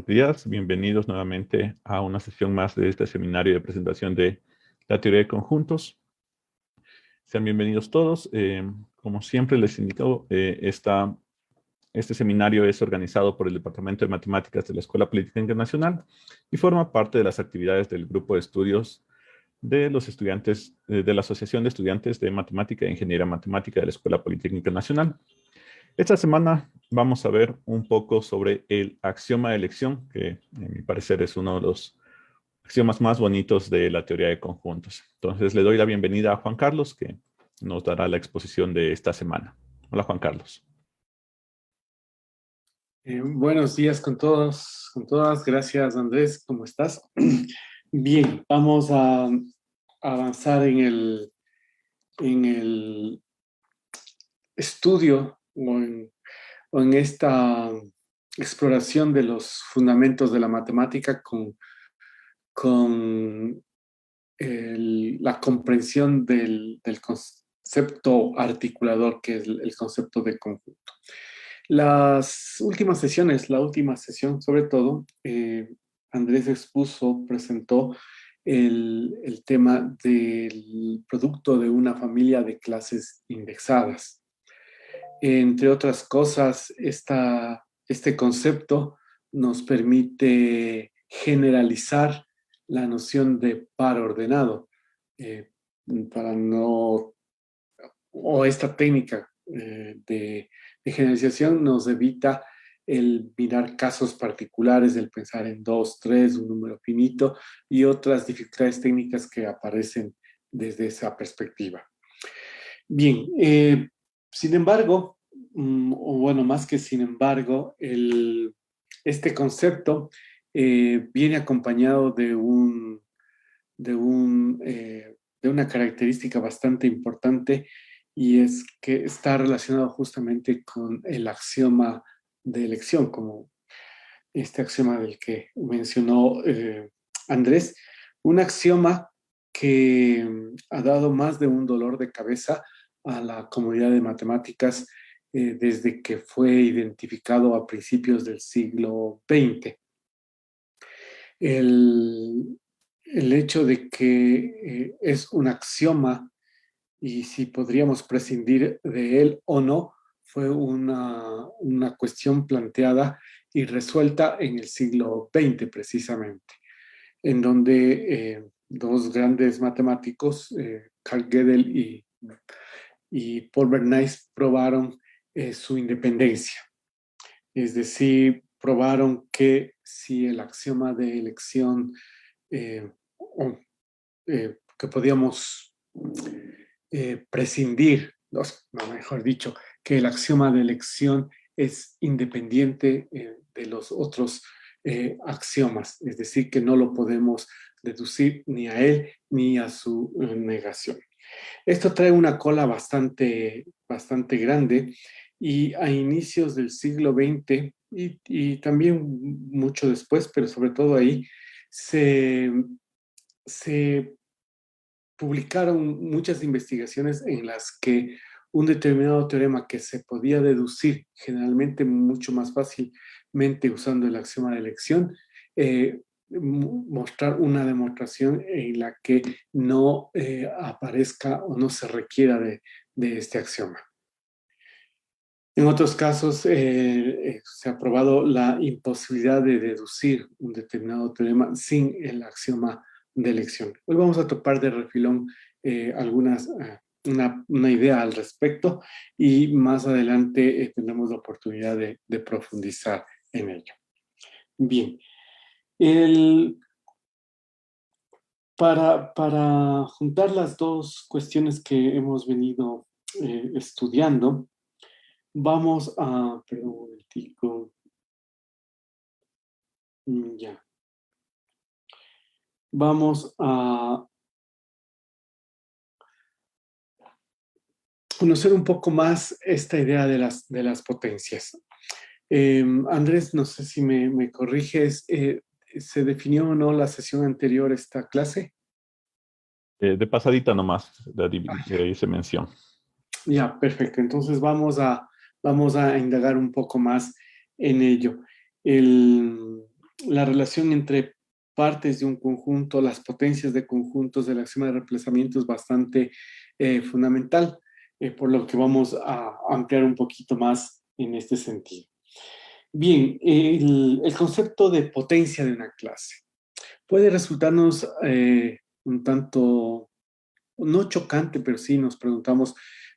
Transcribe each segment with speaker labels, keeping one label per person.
Speaker 1: Buenos días, bienvenidos nuevamente a una sesión más de este seminario de presentación de la teoría de conjuntos. Sean bienvenidos todos. Como siempre les indico, este seminario es organizado por el Departamento de Matemáticas de la Escuela Política Internacional y forma parte de las actividades del grupo de estudios de los estudiantes de la Asociación de Estudiantes de Matemática e Ingeniería Matemática de la Escuela Política Internacional. Esta semana vamos a ver un poco sobre el axioma de elección, que en mi parecer es uno de los axiomas más bonitos de la teoría de conjuntos. Entonces le doy la bienvenida a Juan Carlos, que nos dará la exposición de esta semana. Hola, Juan Carlos.
Speaker 2: Buenos días con todos, con todas. Gracias, Andrés. ¿Cómo estás? Bien, vamos a avanzar en el estudio o en esta exploración de los fundamentos de la matemática con la comprensión del concepto articulador, que es el concepto de conjunto. Las últimas sesiones, la última sesión sobre todo, Andrés presentó el tema del producto de una familia de clases indexadas. Entre otras cosas, este concepto nos permite generalizar la noción de par ordenado, eh, para no, o esta técnica de generalización nos evita el mirar casos particulares, el pensar en 2, 3, un número finito y otras dificultades técnicas que aparecen desde esa perspectiva. Bien, sin embargo, o bueno, más que sin embargo, este concepto viene acompañado de una característica bastante importante, y es que está relacionado justamente con el axioma de elección, como este axioma del que mencionó Andrés, un axioma que ha dado más de un dolor de cabeza a la comunidad de matemáticas desde que fue identificado a principios del siglo XX. El, el hecho de que es un axioma y si podríamos prescindir de él o no, fue una cuestión planteada y resuelta en el siglo XX precisamente, en donde dos grandes matemáticos, Carl Gödel y Paul Bernays, probaron su independencia. Es decir, probaron que si el axioma de elección, que podíamos prescindir, no, mejor dicho, que el axioma de elección es independiente de los otros axiomas, es decir, que no lo podemos deducir ni a él ni a su negación. Esto trae una cola bastante grande, y a inicios del siglo XX y también mucho después, pero sobre todo ahí, se publicaron muchas investigaciones en las que un determinado teorema que se podía deducir generalmente mucho más fácilmente usando el axioma de elección, mostrar una demostración en la que no aparezca o no se requiera de este axioma. En otros casos, se ha probado la imposibilidad de deducir un determinado teorema sin el axioma de elección. Hoy vamos a topar de refilón una idea al respecto, y más adelante tendremos la oportunidad de profundizar en ello. Bien, para juntar las dos cuestiones que hemos venido estudiando, vamos a, perdón un momentico, ya. Vamos a conocer un poco más esta idea de las potencias. Andrés, no sé si me corriges, ¿se definió o no la sesión anterior esta clase?
Speaker 1: De pasadita nomás, hice mención.
Speaker 2: Ya, perfecto. Entonces vamos a indagar un poco más en ello. la relación entre partes de un conjunto, las potencias de conjuntos del axioma de reemplazamiento es bastante fundamental, por lo que vamos a ampliar un poquito más en este sentido. Bien, el concepto de potencia de una clase puede resultarnos un tanto, no chocante, pero sí nos preguntamos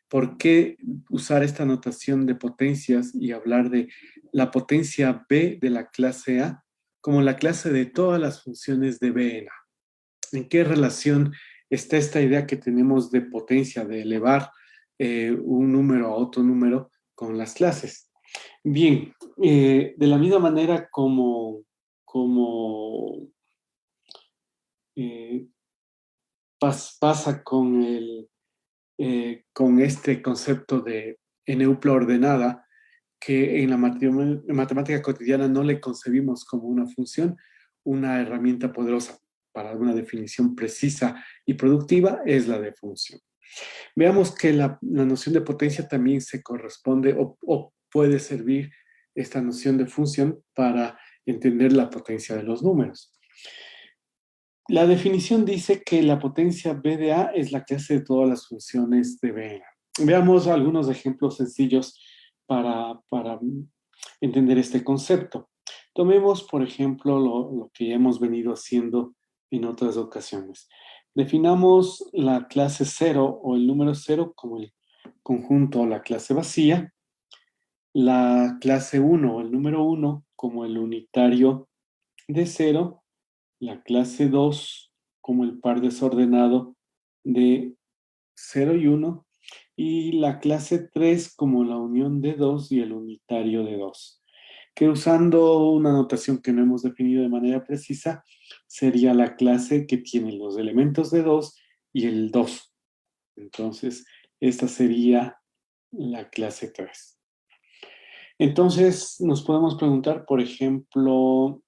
Speaker 2: por qué usar esta notación de potencias y hablar de la potencia B de la clase A como la clase de todas las funciones de B en A. ¿En qué relación está esta idea que tenemos de potencia, de elevar un número a otro número con las clases? Bien, de la misma manera como eh, pasa con este concepto de NUPLA ordenada, que en la matemática cotidiana no le concebimos como una función, una herramienta poderosa para una definición precisa y productiva es la de función. Veamos que la noción de potencia también se corresponde o puede servir esta noción de función para entender la potencia de los números. La definición dice que la potencia B de A es la clase de todas las funciones de B en A. Veamos algunos ejemplos sencillos para entender este concepto. Tomemos, por ejemplo, lo que ya hemos venido haciendo en otras ocasiones. Definamos la clase 0 o el número 0 como el conjunto o la clase vacía, la clase 1 o el número 1 como el unitario de 0, la clase 2 como el par desordenado de 0 y 1, y la clase 3 como la unión de 2 y el unitario de 2, que usando una notación que no hemos definido de manera precisa, sería la clase que tiene los elementos de 2 y el 2. Entonces, esta sería la clase 3. Entonces, nos podemos preguntar, por ejemplo,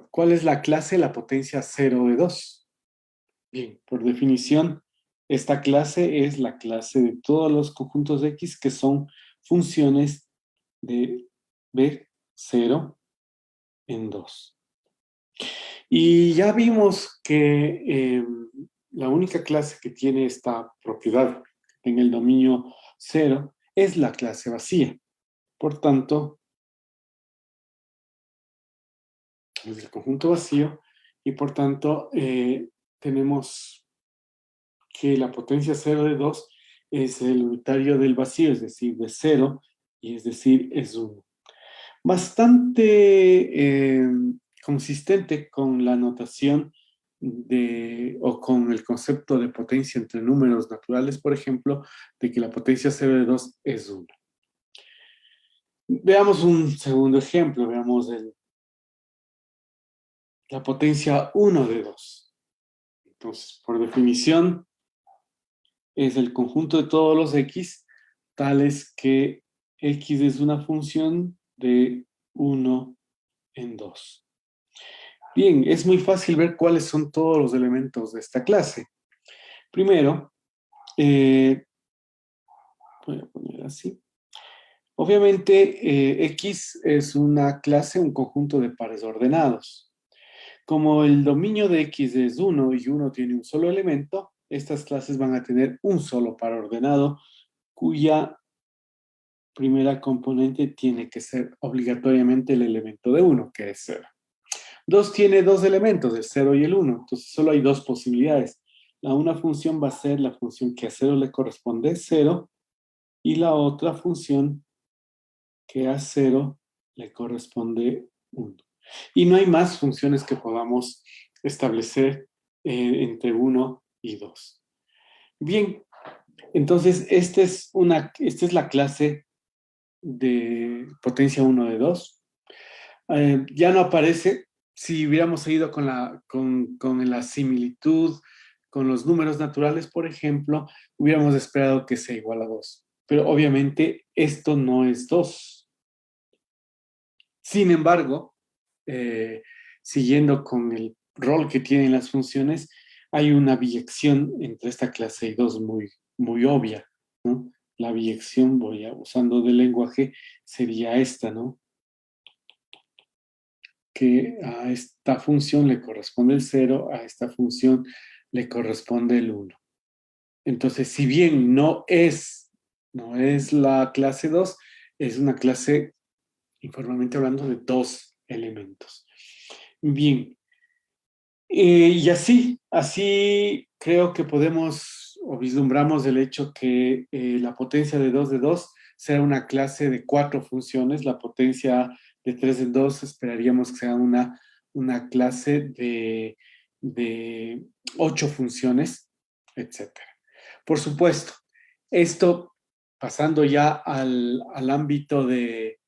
Speaker 2: ¿cuál es la clase, la potencia 0 de 2? Bien, por definición, esta clase es la clase de todos los conjuntos de X que son funciones de B0 en 2. Y ya vimos que la única clase que tiene esta propiedad en el dominio 0 es la clase vacía. Por tanto, es el conjunto vacío y por tanto tenemos que la potencia 0 de 2 es el unitario del vacío, es decir, de 0, y es decir, es 1. Bastante consistente con la notación o con el concepto de potencia entre números naturales, por ejemplo, de que la potencia 0 de 2 es 1. Veamos un segundo ejemplo, veamos la potencia 1 de 2. Entonces, por definición, es el conjunto de todos los x, tales que x es una función de 1 en 2. Bien, es muy fácil ver cuáles son todos los elementos de esta clase. Primero, voy a poner así. Obviamente, x es una clase, un conjunto de pares ordenados. Como el dominio de x es 1 y 1 tiene un solo elemento, estas clases van a tener un solo par ordenado cuya primera componente tiene que ser obligatoriamente el elemento de 1, que es 0. 2 tiene dos elementos, el 0 y el 1, entonces solo hay dos posibilidades. Una función va a ser la función que a 0 le corresponde 0 y la otra función que a 0 le corresponde 1. Y no hay más funciones que podamos establecer entre 1 y 2. Bien, entonces esta es la clase de potencia 1 de 2. Ya no aparece. Si hubiéramos seguido con la similitud, con los números naturales, por ejemplo, hubiéramos esperado que sea igual a 2. Pero obviamente esto no es 2. Sin embargo, siguiendo con el rol que tienen las funciones, hay una biyección entre esta clase y 2 muy, muy obvia, ¿no? La biyección, usando del lenguaje, sería esta, ¿no? que a esta función le corresponde el 0, a esta función le corresponde el 1. Entonces, si bien no es la clase 2, es una clase, informalmente hablando, de 2 elementos. Bien. Y así creo que podemos o vislumbramos el hecho que la potencia de 2 de 2 sea una clase de 4 funciones. La potencia de 3 en 2 esperaríamos que sea una clase de 8 funciones, etc. Por supuesto, esto pasando ya al ámbito de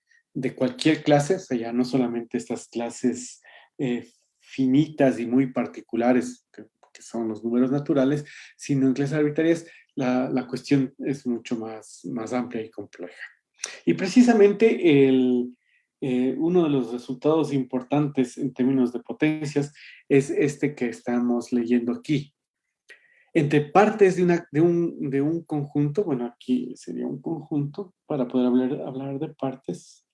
Speaker 2: cualquier clase, o sea, ya no solamente estas clases finitas y muy particulares, que son los números naturales, sino en clases arbitrarias la cuestión es mucho más amplia y compleja. Y precisamente uno de los resultados importantes en términos de potencias es este que estamos leyendo aquí. Entre partes de un conjunto, bueno, aquí sería un conjunto para poder hablar de partes.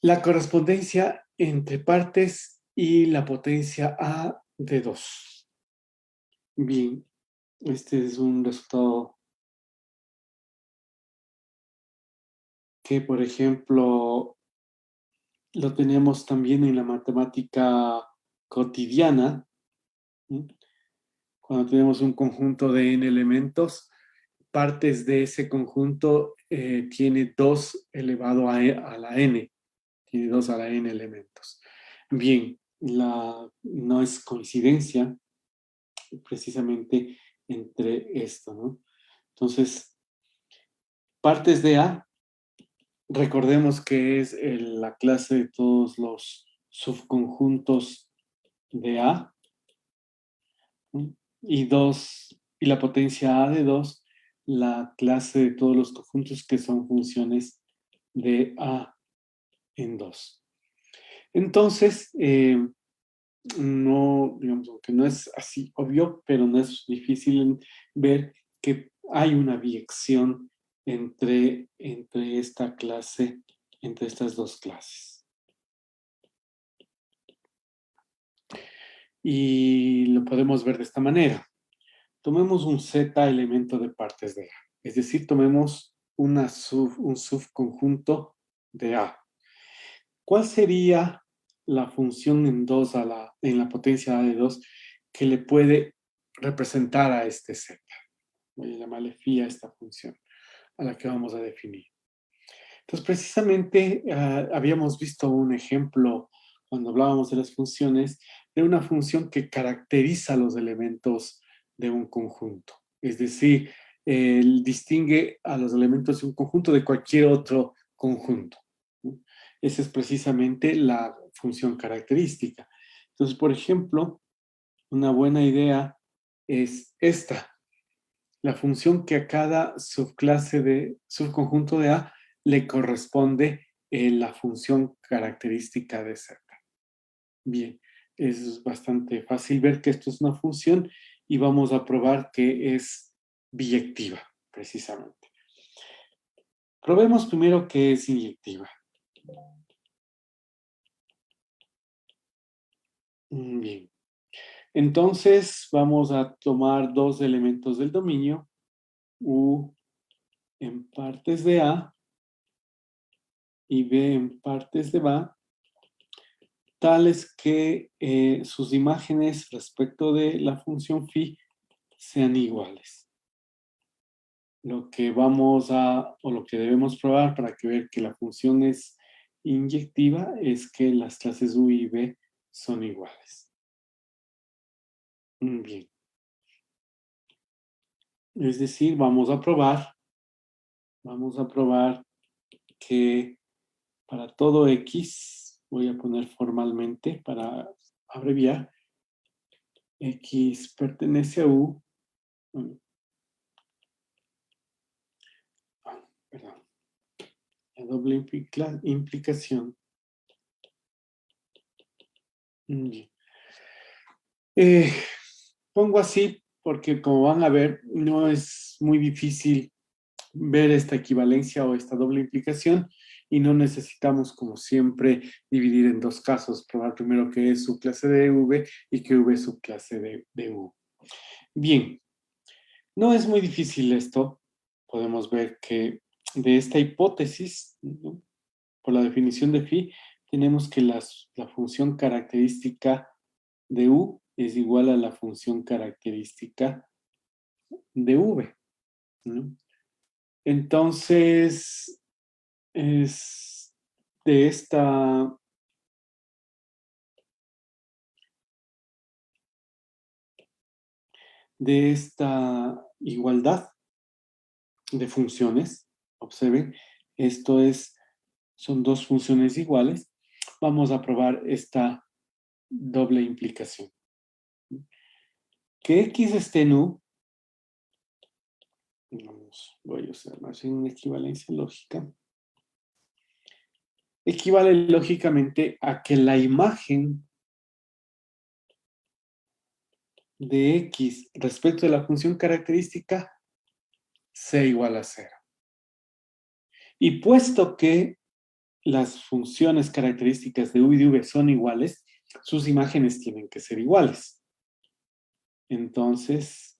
Speaker 2: La correspondencia entre partes y la potencia A de 2. Bien, este es un resultado que, por ejemplo, lo tenemos también en la matemática cotidiana. Cuando tenemos un conjunto de n elementos, partes de ese conjunto tiene 2 elevado a la n. Tiene 2 a la n elementos. Bien, no es coincidencia precisamente entre esto, ¿no? Entonces, partes de A, recordemos que es la clase de todos los subconjuntos de A, ¿no? Y la potencia A de 2, la clase de todos los conjuntos que son funciones de A en 2. Entonces, no, digamos, aunque no es así obvio, pero no es difícil ver que hay una biyección entre esta clase, entre estas dos clases. Y lo podemos ver de esta manera. Tomemos un Z elemento de partes de A. Es decir, tomemos un subconjunto de A. ¿Cuál sería la función en la potencia A de 2 que le puede representar a este Z? Voy a llamarle phi a esta función, a la que vamos a definir. Entonces, precisamente habíamos visto un ejemplo cuando hablábamos de las funciones, de una función que caracteriza los elementos de un conjunto. Es decir, distingue a los elementos de un conjunto de cualquier otro conjunto, ¿no? Esa es precisamente la función característica. Entonces, por ejemplo, una buena idea es esta. La función que a cada subclase de subconjunto de A le corresponde la función característica de Z. Bien, es bastante fácil ver que esto es una función y vamos a probar que es biyectiva, precisamente. Probemos primero que es inyectiva. Bien. Entonces vamos a tomar dos elementos del dominio, U en partes de A y B en partes de B, tales que sus imágenes respecto de la función phi sean iguales. Lo que lo que debemos probar para ver que la función es inyectiva es que las clases U y B son iguales. Bien. Es decir, vamos a probar que para todo X, voy a poner formalmente para abreviar, X pertenece a U, perdón, la doble implicación. Pongo así porque, como van a ver, no es muy difícil ver esta equivalencia o esta doble implicación y no necesitamos, como siempre, dividir en dos casos, probar primero qué es subclase de V y qué V es subclase de U. Bien, no es muy difícil esto. Podemos ver que de esta hipótesis, ¿no?, por la definición de phi, tenemos que la función característica de U es igual a la función característica de V, ¿no? Entonces, es de esta igualdad de funciones, observen, son dos funciones iguales. Vamos a probar esta doble implicación. Que X esté en U, voy a usar más en equivalencia lógica, equivale lógicamente a que la imagen de X respecto de la función característica sea igual a 0. Y puesto que las funciones características de U y de V son iguales, sus imágenes tienen que ser iguales. Entonces,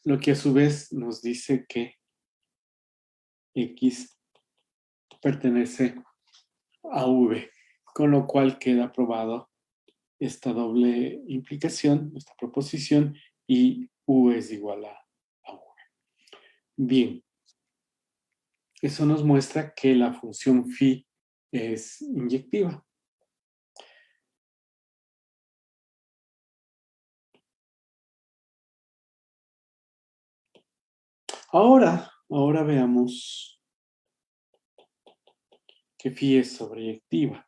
Speaker 2: lo que a su vez nos dice que X pertenece a V, con lo cual queda probado esta doble implicación, esta proposición, y U es igual a V. Bien, eso nos muestra que la función phi es inyectiva. Ahora veamos que phi es sobreyectiva.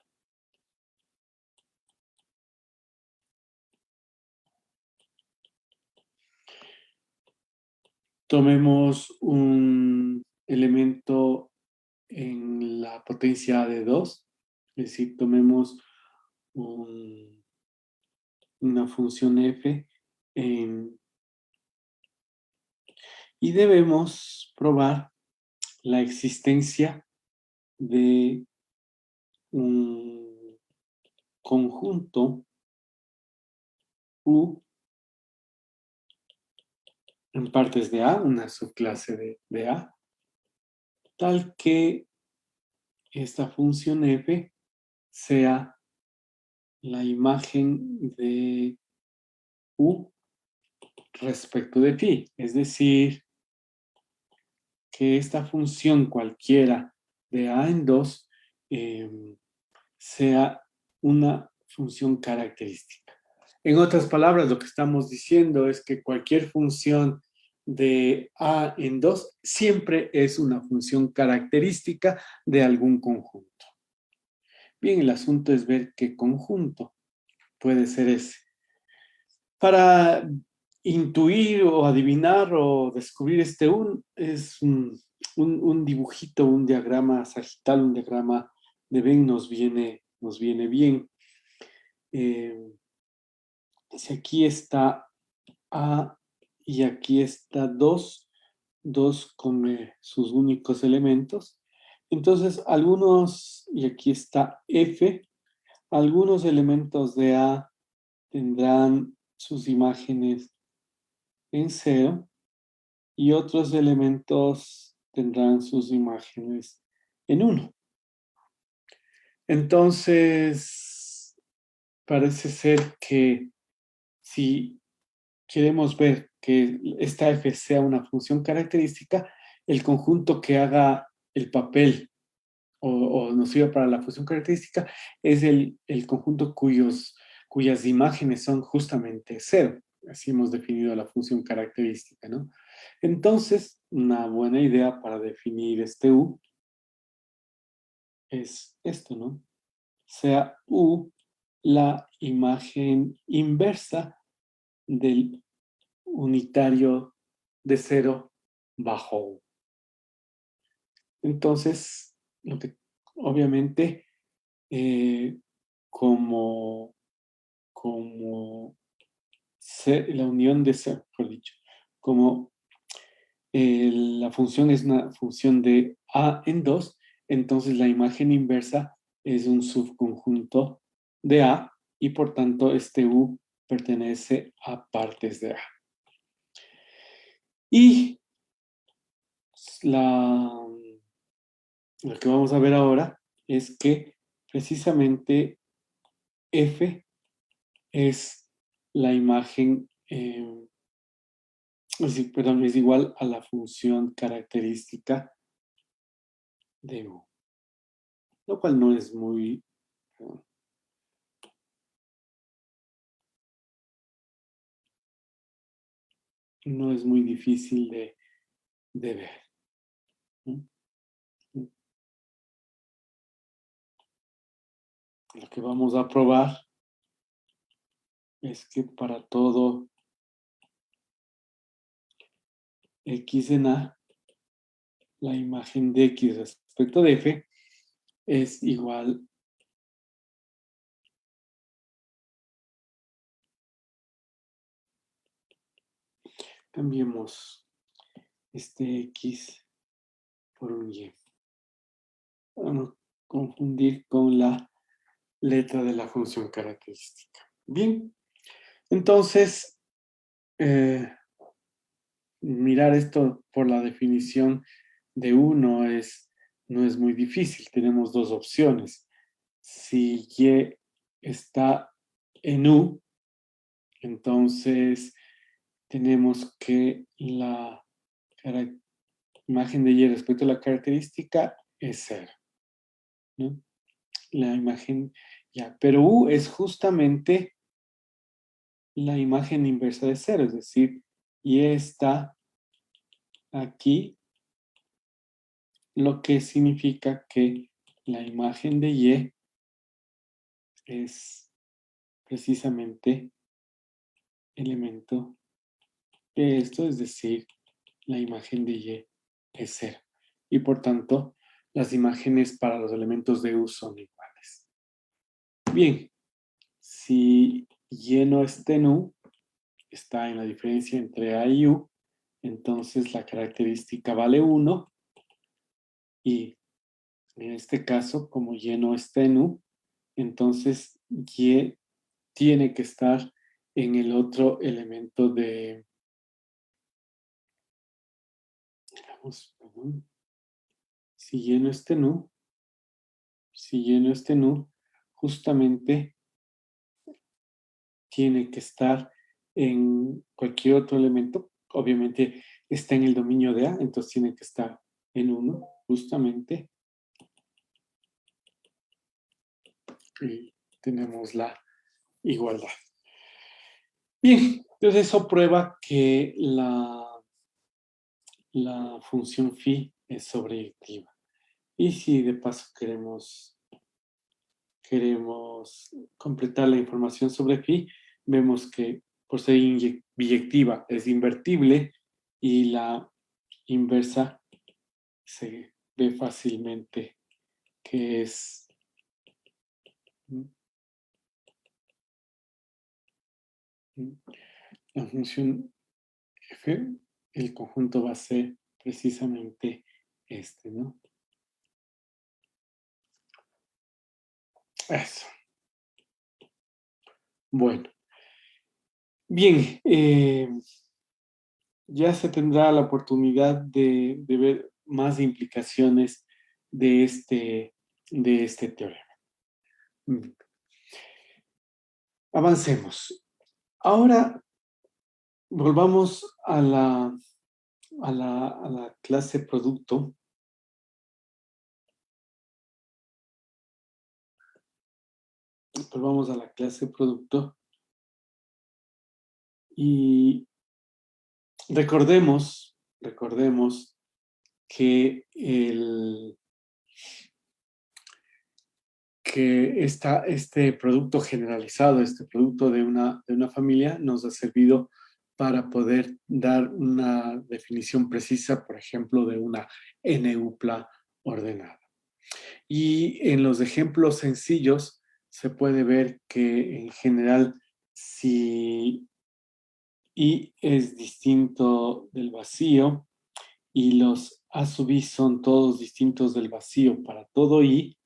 Speaker 2: Tomemos un elemento en la potencia de 2, es decir, tomemos una función f y debemos probar la existencia de un conjunto U en partes de A, una subclase de A, tal que esta función f sea la imagen de U respecto de phi, es decir, que esta función cualquiera de A en 2 sea una función característica. En otras palabras, lo que estamos diciendo es que cualquier función de A en 2 siempre es una función característica de algún conjunto. Bien, el asunto es ver qué conjunto puede ser ese. Para intuir o adivinar o descubrir es un dibujito, un diagrama sagital, un diagrama de Venn nos viene bien. Si aquí está A y aquí está 2 con sus únicos elementos, entonces y aquí está F, algunos elementos de A tendrán sus imágenes en 0 y otros elementos tendrán sus imágenes en 1. Entonces, parece ser que si queremos ver que esta f sea una función característica, el conjunto que haga el papel o nos sirva para la función característica es el conjunto cuyas imágenes son justamente 0. Así hemos definido la función característica, ¿no? Entonces, una buena idea para definir este U es esto, ¿no? Sea U la imagen inversa del unitario de 0 bajo U. Entonces, obviamente, como la unión de 0, mejor dicho, como la función es una función de A en 2, entonces la imagen inversa es un subconjunto de A y por tanto este U pertenece a partes de A. Y lo que vamos a ver ahora es que precisamente F es la imagen, es igual a la función característica de U, lo cual no es muy, no es muy difícil de ver, ¿no? Lo que vamos a probar es que para todo X en A, la imagen de X respecto de F es igual. Cambiemos este X por un Y. Para no confundir con la letra de la función característica. Bien, entonces, mirar esto por la definición de U no es muy difícil. Tenemos dos opciones. Si Y está en U, entonces tenemos que la imagen de Y respecto a la característica es 0, ¿no? La imagen, ya, pero U es justamente la imagen inversa de 0, es decir, Y está aquí, lo que significa que la imagen de Y es precisamente elemento de esto, es decir, la imagen de Y es 0. Y por tanto, las imágenes para los elementos de U son iguales. Bien, si Y no está en U, está en la diferencia entre A y U, entonces la característica vale 1 y en este caso, como Y no está en U, entonces Y tiene que estar en el otro elemento de, digamos, perdón, si Y no está en U, justamente tiene que estar en cualquier otro elemento. Obviamente está en el dominio de A, entonces tiene que estar en 1, justamente. Y tenemos la igualdad. Bien, entonces eso prueba que la función phi es sobreyectiva. Y si de paso queremos completar la información sobre phi, vemos que por ser biyectiva es invertible y la inversa se ve fácilmente que es la función f, el conjunto va a ser precisamente este, ¿no? Eso. Bueno. Bien, ya se tendrá la oportunidad de ver más implicaciones de este teorema. Avancemos. Ahora volvamos a la clase producto. Volvamos a la clase producto y recordemos que este producto generalizado, este producto de una familia, nos ha servido para poder dar una definición precisa, por ejemplo, de una n-upla ordenada. Y en los ejemplos sencillos se puede ver que en general, si I es distinto del vacío, y los A sub I son todos distintos del vacío para todo I,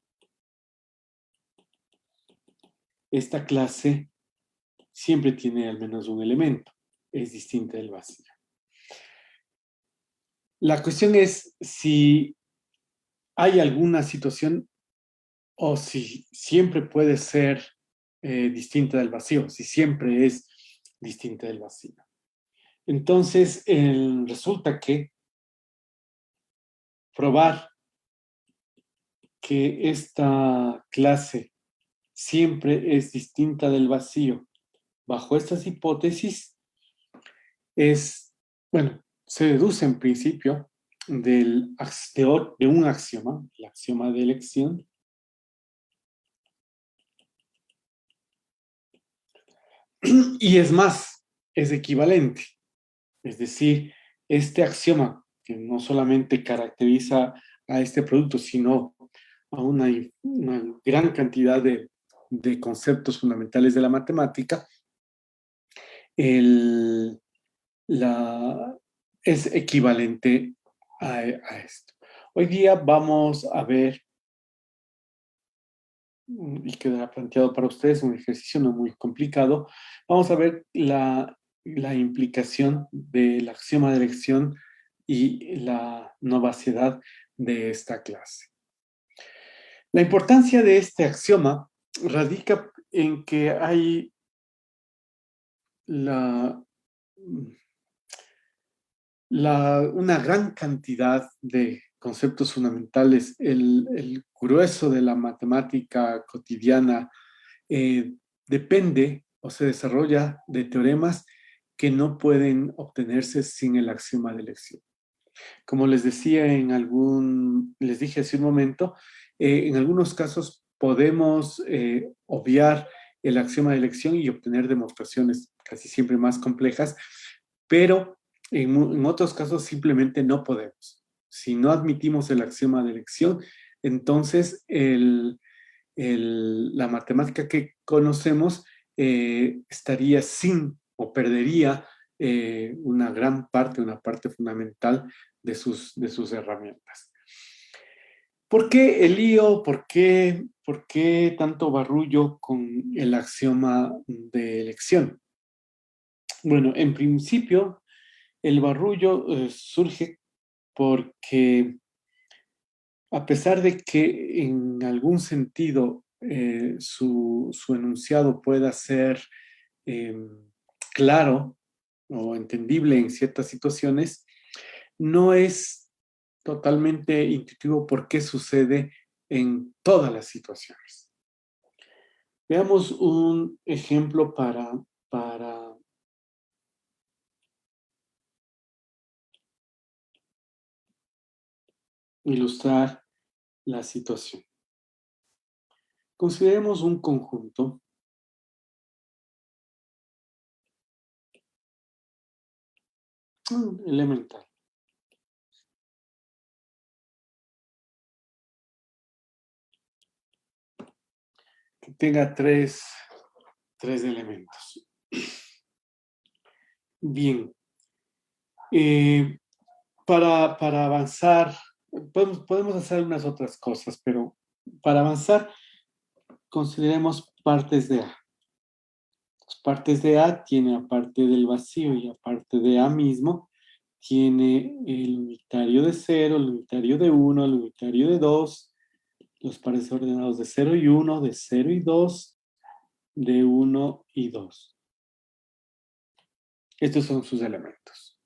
Speaker 2: esta clase siempre tiene al menos un elemento, es distinta del vacío. La cuestión es si hay alguna situación o si siempre puede ser distinta del vacío, si siempre es distinta del vacío. Entonces, resulta que probar que esta clase siempre es distinta del vacío bajo estas hipótesis es, bueno, se deduce en principio de un axioma, el axioma de elección, y es más, es equivalente. Es decir, este axioma que no solamente caracteriza a este producto, sino a una gran cantidad de conceptos fundamentales de la matemática, el, es equivalente a esto. Hoy día vamos a ver, y quedará planteado para ustedes, un ejercicio no muy complicado, vamos a ver la implicación del axioma de elección y la no vaciedad de esta clase. La importancia de este axioma radica en que hay una gran cantidad de conceptos fundamentales. El grueso de la matemática cotidiana depende o se desarrolla de teoremas que no pueden obtenerse sin el axioma de elección. Como les decía les dije hace un momento, en algunos casos podemos obviar el axioma de elección y obtener demostraciones casi siempre más complejas, pero en otros casos simplemente no podemos. Si no admitimos el axioma de elección, entonces la matemática que conocemos estaría sin o perdería una parte fundamental de sus herramientas. ¿Por qué el lío? ¿Por qué tanto barullo con el axioma de elección? Bueno, en principio, el barullo surge porque a pesar de que en algún sentido su enunciado pueda ser claro o entendible en ciertas situaciones, no es totalmente intuitivo por qué sucede en todas las situaciones. Veamos un ejemplo para ilustrar la situación. Consideremos un conjunto elemental. Que tenga tres elementos. Bien. Para avanzar, podemos hacer unas otras cosas, pero para avanzar, consideremos partes de A. Las partes de A tiene, aparte del vacío y aparte de A mismo, tiene el unitario de 0, el unitario de 1, el unitario de 2, los pares ordenados de 0 y 1, de 0 y 2, de 1 y 2. Estos son sus elementos.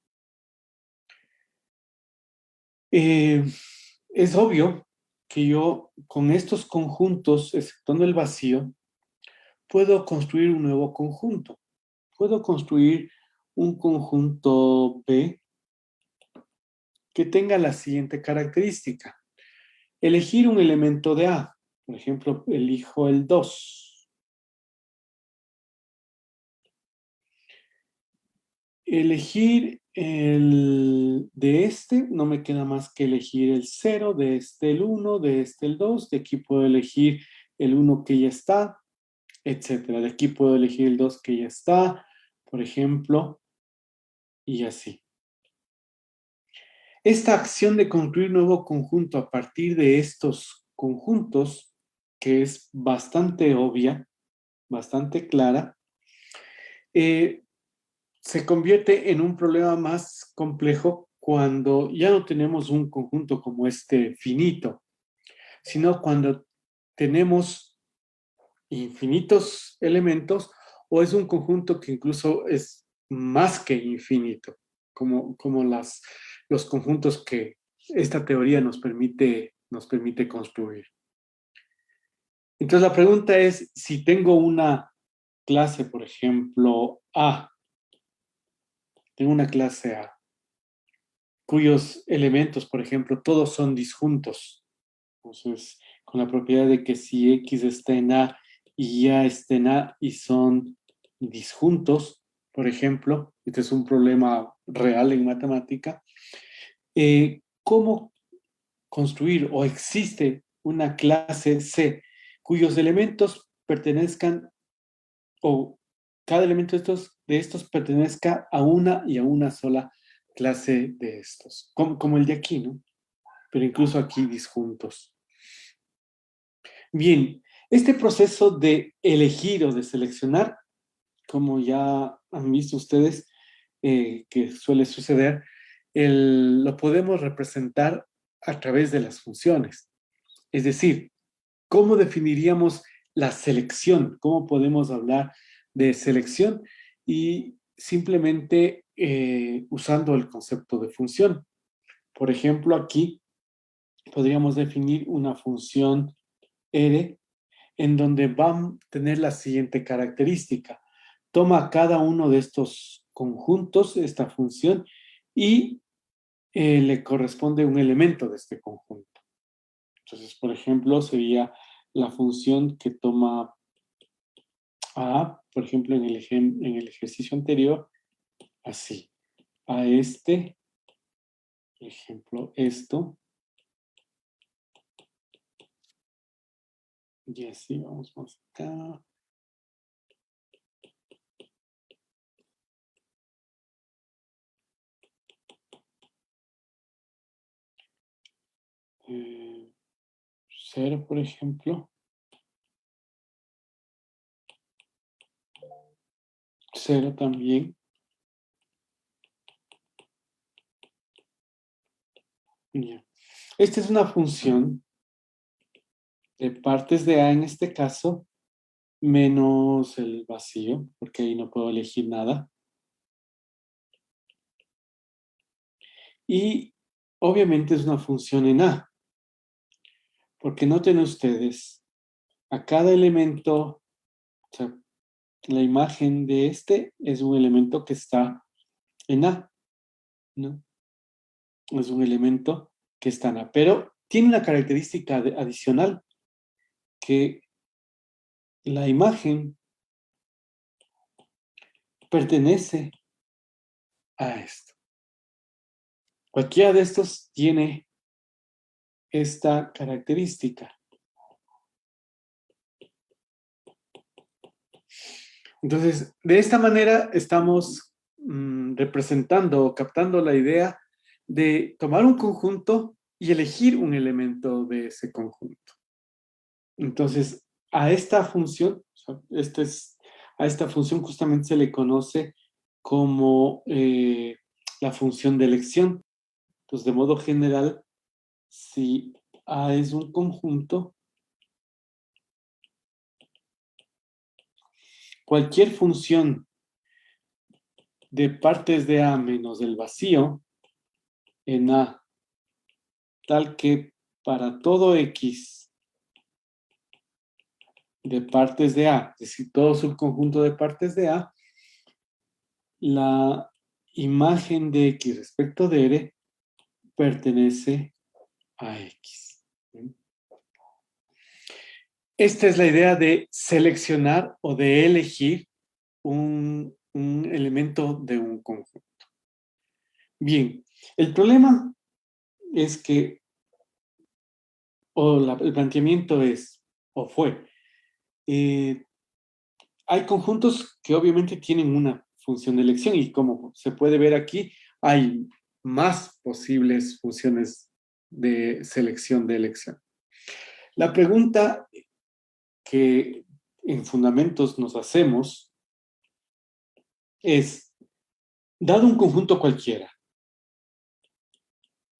Speaker 2: Es obvio que yo con estos conjuntos, exceptuando el vacío, puedo construir un nuevo conjunto. Puedo construir un conjunto B que tenga la siguiente característica. Elegir un elemento de A. Por ejemplo, elijo el 2. Elegir de este, no me queda más que elegir el 0, de este el 1, de este el 2, de aquí puedo elegir el 1 que ya está, etcétera. De aquí puedo elegir el 2 que ya está, por ejemplo, y así. Esta acción de construir nuevo conjunto a partir de estos conjuntos, que es bastante obvia, bastante clara, se convierte en un problema más complejo cuando ya no tenemos un conjunto como este finito, sino cuando tenemos infinitos elementos o es un conjunto que incluso es más que infinito, como los conjuntos que esta teoría nos permite construir. Entonces la pregunta es, si tengo una clase, por ejemplo, A, tengo una clase A, cuyos elementos, por ejemplo, todos son disjuntos. Entonces, con la propiedad de que si X está en A y Y está en A y son disjuntos, por ejemplo, este es un problema real en matemática, ¿cómo construir o existe una clase C cuyos elementos pertenezcan o cada elemento de estos pertenezca a una y a una sola clase de estos, como el de aquí, ¿no? Pero incluso aquí disjuntos. Bien, este proceso de elegir o de seleccionar, como ya han visto ustedes, que suele suceder, lo podemos representar a través de las funciones. Es decir, ¿cómo definiríamos la selección? ¿Cómo podemos hablar de selección? Y simplemente usando el concepto de función. Por ejemplo, aquí podríamos definir una función R en donde va a tener la siguiente característica. Toma cada uno de estos conjuntos, esta función, y le corresponde un elemento de este conjunto. Entonces, por ejemplo, sería la función que toma A, por ejemplo, en el ejercicio anterior, así. A este, por ejemplo, esto, y así vamos más acá. Cero, por ejemplo. Cero también. Ya. Esta es una función de partes de A en este caso, menos el vacío, porque ahí no puedo elegir nada. Y obviamente es una función en A, porque noten ustedes, a cada elemento, o sea, la imagen de este es un elemento que está en A, ¿no? Es un elemento que está en A, pero tiene una característica adicional, que la imagen pertenece a esto. Cualquiera de estos tiene esta característica. Entonces, de esta manera estamos representando o captando la idea de tomar un conjunto y elegir un elemento de ese conjunto. Entonces, a esta función, a esta función justamente se le conoce como la función de elección. Entonces, de modo general, si A es un conjunto, cualquier función de partes de A menos el vacío en A, tal que para todo X de partes de A, es decir, todo subconjunto de partes de A, la imagen de X respecto de R pertenece a X. Esta es la idea de seleccionar o de elegir un elemento de un conjunto. Bien, el problema es que, el planteamiento es, o fue, hay conjuntos que obviamente tienen una función de elección y como se puede ver aquí, hay más posibles funciones de selección de elección. La pregunta que en fundamentos nos hacemos es, dado un conjunto cualquiera,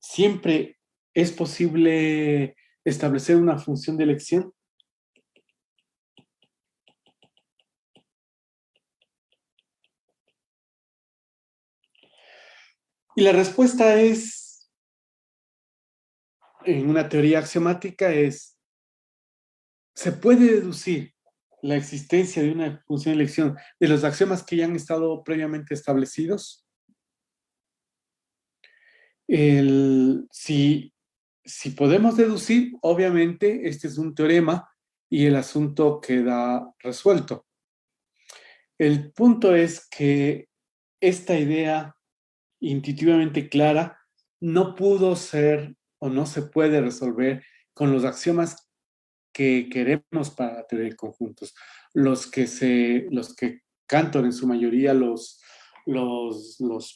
Speaker 2: ¿siempre es posible establecer una función de elección? Y la respuesta es, en una teoría axiomática, se puede deducir la existencia de una función de elección de los axiomas que ya han estado previamente establecidos. Si podemos deducir, obviamente, este es un teorema y el asunto queda resuelto. El punto es que esta idea intuitivamente clara no pudo ser o no se puede resolver con los axiomas que queremos para la teoría de conjuntos. Los que Cantor en su mayoría los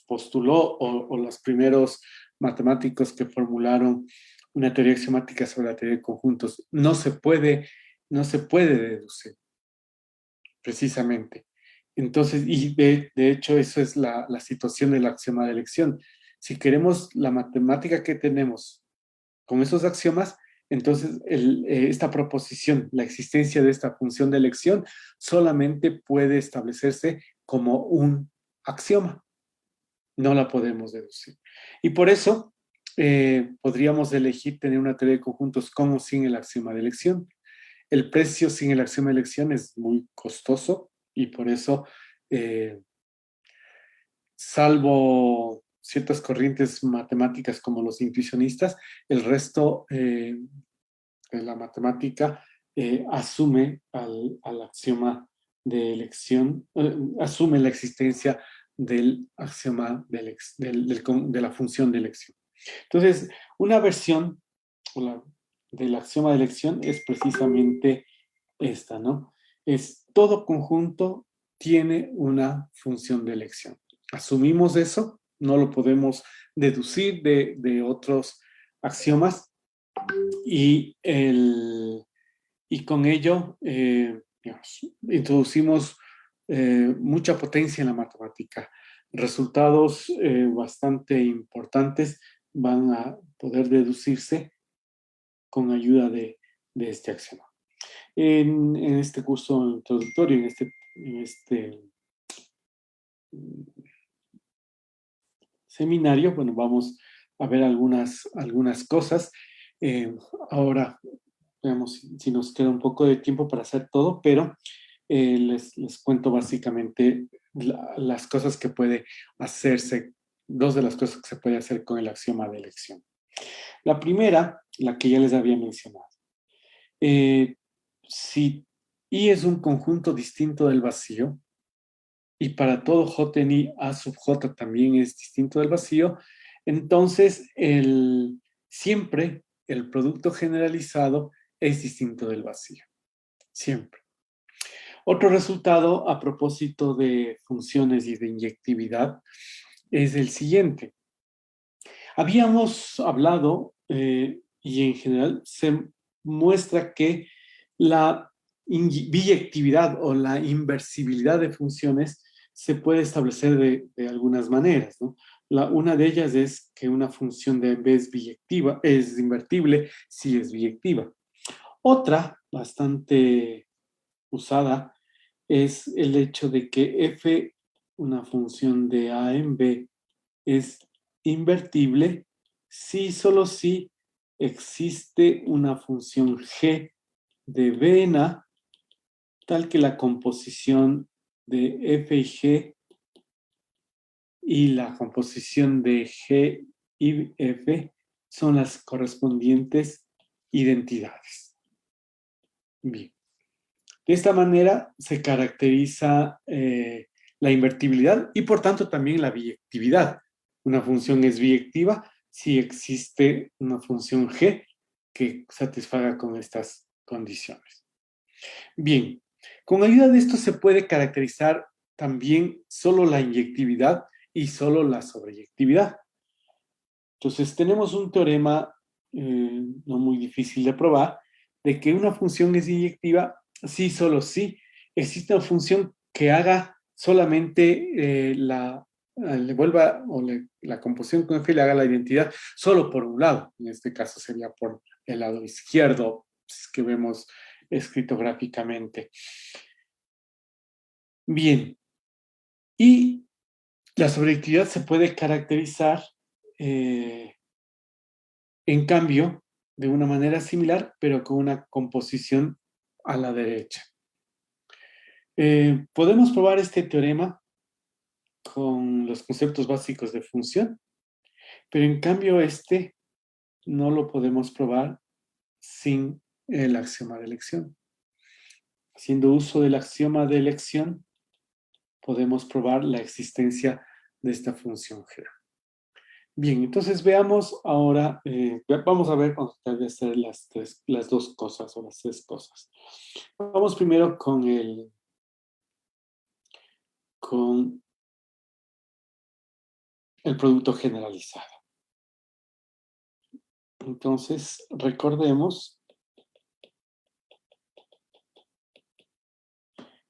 Speaker 2: postuló o los primeros matemáticos que formularon una teoría axiomática sobre la teoría de conjuntos. No se puede deducir, precisamente. Entonces, y de hecho, eso es la situación del axioma de elección. Si queremos la matemática que tenemos con esos axiomas, entonces esta proposición, la existencia de esta función de elección, solamente puede establecerse como un axioma. No la podemos deducir. Y por eso podríamos elegir tener una teoría de conjuntos con o sin el axioma de elección. El precio sin el axioma de elección es muy costoso y por eso, salvo ciertas corrientes matemáticas como los intuicionistas, el resto de la matemática asume al axioma de elección, asume la existencia del axioma de la función de elección. Entonces, una versión del axioma de elección es precisamente esta, ¿no? Es todo conjunto tiene una función de elección. Asumimos eso, no lo podemos deducir de otros axiomas y, y con ello digamos, introducimos mucha potencia en la matemática. Resultados bastante importantes van a poder deducirse con ayuda de este axioma. En este curso introductorio, en este seminario, bueno, vamos a ver algunas cosas. Ahora, veamos si nos queda un poco de tiempo para hacer todo, pero les cuento básicamente las cosas que puede hacerse, dos de las cosas que se puede hacer con el axioma de elección. La primera, la que ya les había mencionado. Si I es un conjunto distinto del vacío, y para todo J en I, A sub J también es distinto del vacío, entonces siempre el producto generalizado es distinto del vacío. Siempre. Otro resultado a propósito de funciones y de inyectividad es el siguiente. Habíamos hablado, y en general se muestra que la biyectividad o la inversibilidad de funciones se puede establecer de algunas maneras, ¿no? Una de ellas es que una función de B es biyectiva, es invertible si es biyectiva. Otra, bastante usada, es el hecho de que f, una función de A en B, es invertible si solo si existe una función g de B en A, tal que la composición de f y g y la composición de g y f son las correspondientes identidades. Bien. De esta manera se caracteriza la invertibilidad y por tanto también la biyectividad. Una función es biyectiva si existe una función g que satisfaga con estas condiciones. Bien, con ayuda de esto se puede caracterizar también solo la inyectividad y solo la sobreyectividad. Entonces tenemos un teorema no muy difícil de probar, de que una función es inyectiva si solo si existe una función que haga solamente le vuelva, la composición con F le haga la identidad solo por un lado. En este caso sería por el lado izquierdo, que vemos escrito gráficamente. Bien. Y la sobreactividad se puede caracterizar, en cambio, de una manera similar, pero con una composición a la derecha. Podemos probar este teorema con los conceptos básicos de función, pero en cambio este no lo podemos probar sin el axioma de elección. Haciendo uso del axioma de elección, podemos probar la existencia de esta función G. Bien, entonces veamos ahora, vamos a ver cómo tratar de hacer las dos cosas o las tres cosas. Vamos primero con el producto generalizado. Entonces, recordemos,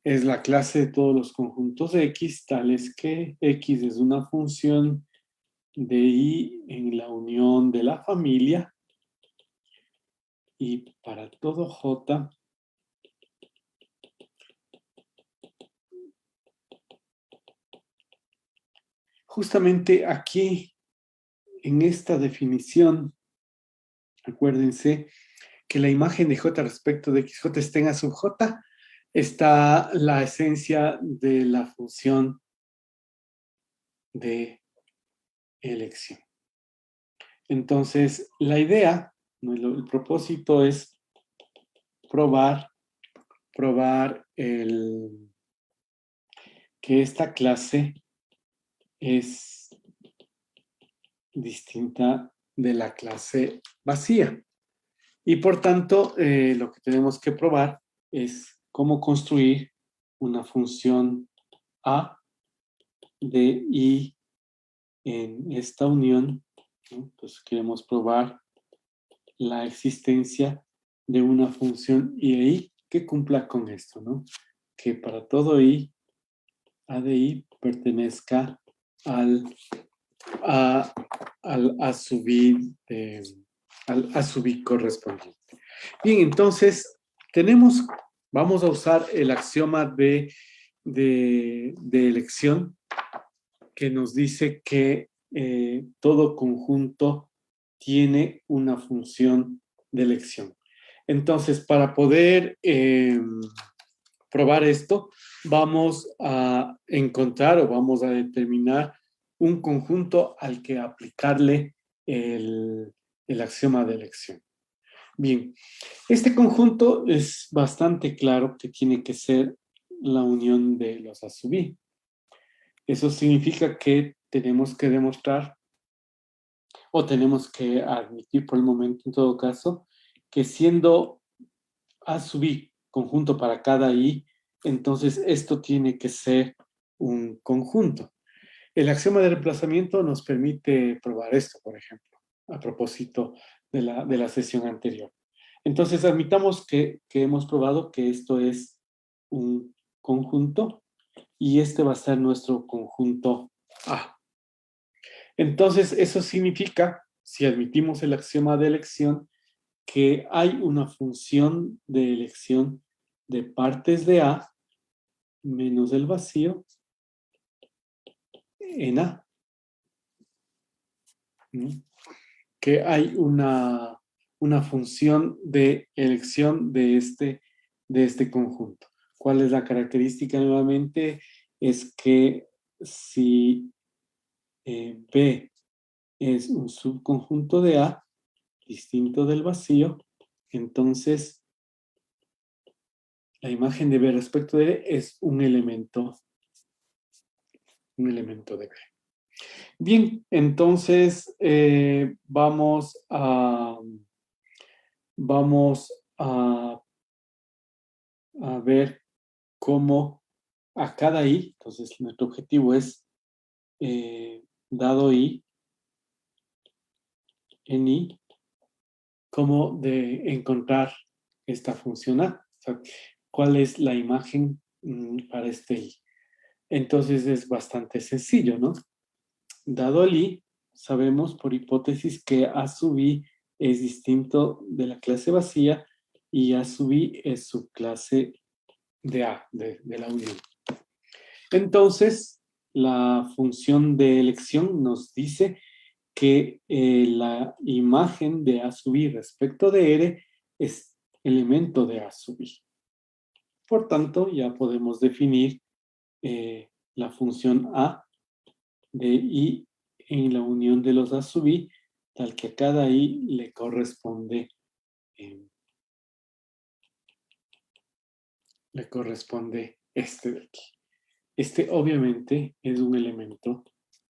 Speaker 2: es la clase de todos los conjuntos de X, tales que X es una función de Y en la unión de la familia, y para todo J, justamente aquí, en esta definición, acuérdense que la imagen de J respecto de XJ está en A sub J, está la esencia de la función de elección. Entonces, la idea, el propósito es probar que esta clase es distinta de la clase vacía. Y por tanto, lo que tenemos que probar es cómo construir una función A de I en esta unión, ¿no? Entonces queremos probar la existencia de una función I de I que cumpla con esto, ¿no? Que para todo I, A de I pertenezca al A sub I correspondiente. Bien, entonces vamos a usar el axioma de elección, que nos dice que todo conjunto tiene una función de elección. Entonces, para poder probar esto, vamos a encontrar o vamos a determinar un conjunto al que aplicarle el axioma de elección. Bien, este conjunto es bastante claro que tiene que ser la unión de los A sub I. Eso significa que tenemos que demostrar, o tenemos que admitir por el momento en todo caso, que siendo A sub I conjunto para cada I, entonces esto tiene que ser un conjunto. El axioma de reemplazamiento nos permite probar esto, por ejemplo, a propósito de la sesión anterior. Entonces, admitamos que hemos probado que esto es un conjunto y este va a ser nuestro conjunto A. Entonces, eso significa, si admitimos el axioma de elección, que hay una función de elección de partes de A menos el vacío en A. Que hay una función de elección de este conjunto. ¿Cuál es la característica nuevamente? Es que si B es un subconjunto de A, distinto del vacío, entonces la imagen de B respecto de B es un elemento de B. Bien, entonces vamos a ver cómo a cada I, entonces nuestro objetivo es, dado I, en I, como de encontrar esta función A. O sea, ¿cuál es la imagen para este I? Entonces es bastante sencillo, ¿no? Dado el I, sabemos por hipótesis que A sub I es distinto de la clase vacía y A sub I es subclase de A, de la unión. Entonces, la función de elección nos dice que la imagen de A sub I respecto de R es elemento de A sub I. Por tanto, ya podemos definir la función A de I en la unión de los A sub I, tal que a cada I le corresponde este de aquí. Este obviamente es un elemento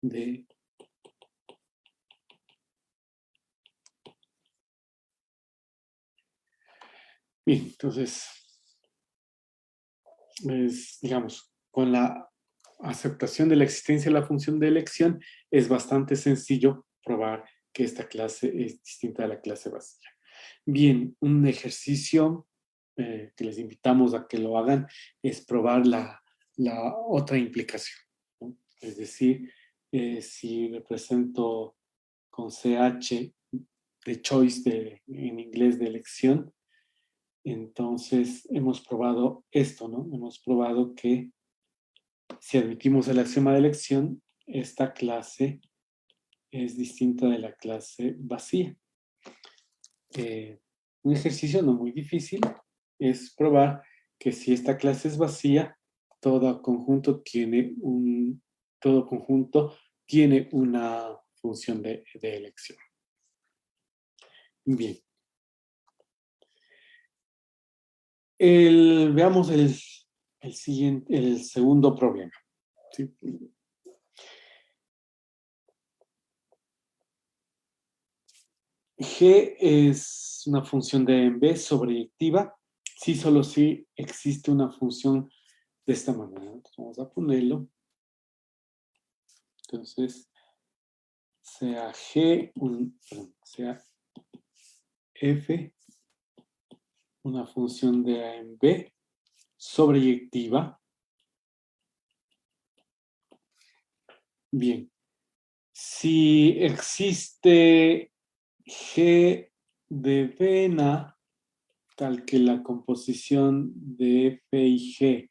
Speaker 2: de bien, entonces, digamos, con la aceptación de la existencia de la función de elección, es bastante sencillo probar que esta clase es distinta de la clase vacía. Bien, un ejercicio que les invitamos a que lo hagan es probar la otra implicación, ¿no? Es decir, si represento con CH de choice en inglés de elección, entonces hemos probado esto, ¿no? Hemos probado que si admitimos el axioma de elección, esta clase es distinta de la clase vacía. Un ejercicio no muy difícil es probar que si esta clase es vacía, todo conjunto tiene una función de elección. Bien. Veamos el segundo problema. ¿Sí? G es una función de en B sobreyectiva, si solo si existe una función de esta manera. Entonces vamos a ponerlo. Entonces, sea G, sea F, una función de A en B sobreyectiva. Bien. Si existe G de vena, tal que la composición de F y G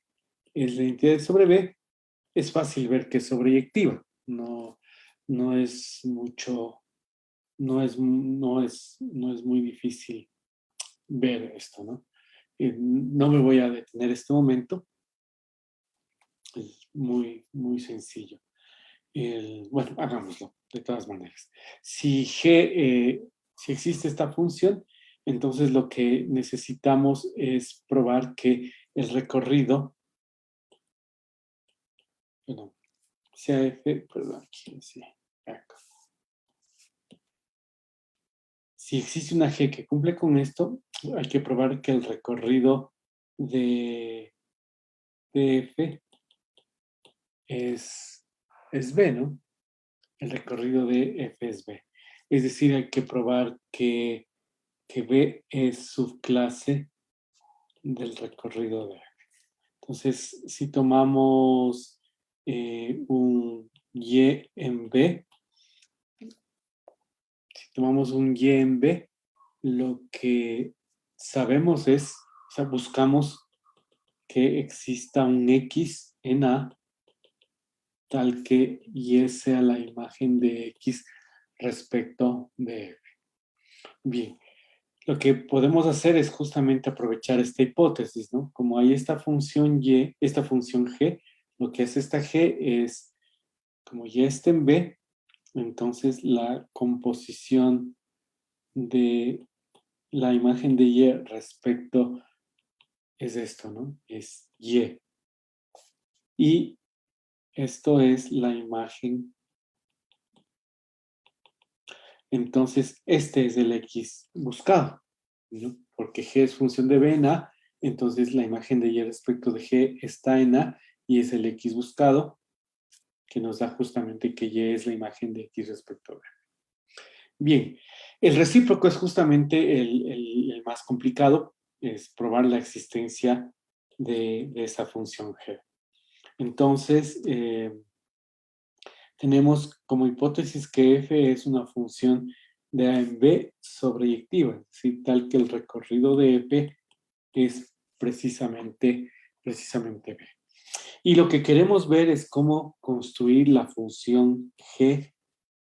Speaker 2: es la identidad sobre B, es fácil ver que es sobreyectiva. No es mucho, no es muy difícil ver esto, ¿no? No me voy a detener este momento. Es muy, muy sencillo. Bueno, hagámoslo de todas maneras. Si existe esta función, entonces lo que necesitamos es probar que el recorrido, bueno, sea F, perdón, aquí decía, acá. Si existe una G que cumple con esto, hay que probar que el recorrido de F es B, ¿no? El recorrido de F es B. Es decir, hay que probar que B es subclase del recorrido de F. Entonces, si tomamos un Y en B, lo que sabemos es, o sea, buscamos que exista un X en A, tal que Y sea la imagen de X respecto de F. Bien, lo que podemos hacer es justamente aprovechar esta hipótesis, ¿no? Como hay esta función Y, esta función G, lo que hace esta G es, como Y está en B, entonces la composición de la imagen de Y respecto es esto, ¿no? Es Y. Y esto es la imagen. Entonces, este es el X buscado, ¿no? Porque G es función de B en A, entonces la imagen de Y respecto de G está en A y es el X buscado, que nos da justamente que Y es la imagen de X respecto a B. Bien, el recíproco es justamente el más complicado, es probar la existencia de esa función g. Entonces, tenemos como hipótesis que f es una función de a en b sobreyectiva, es decir, tal que el recorrido de f es precisamente b. Y lo que queremos ver es cómo construir la función g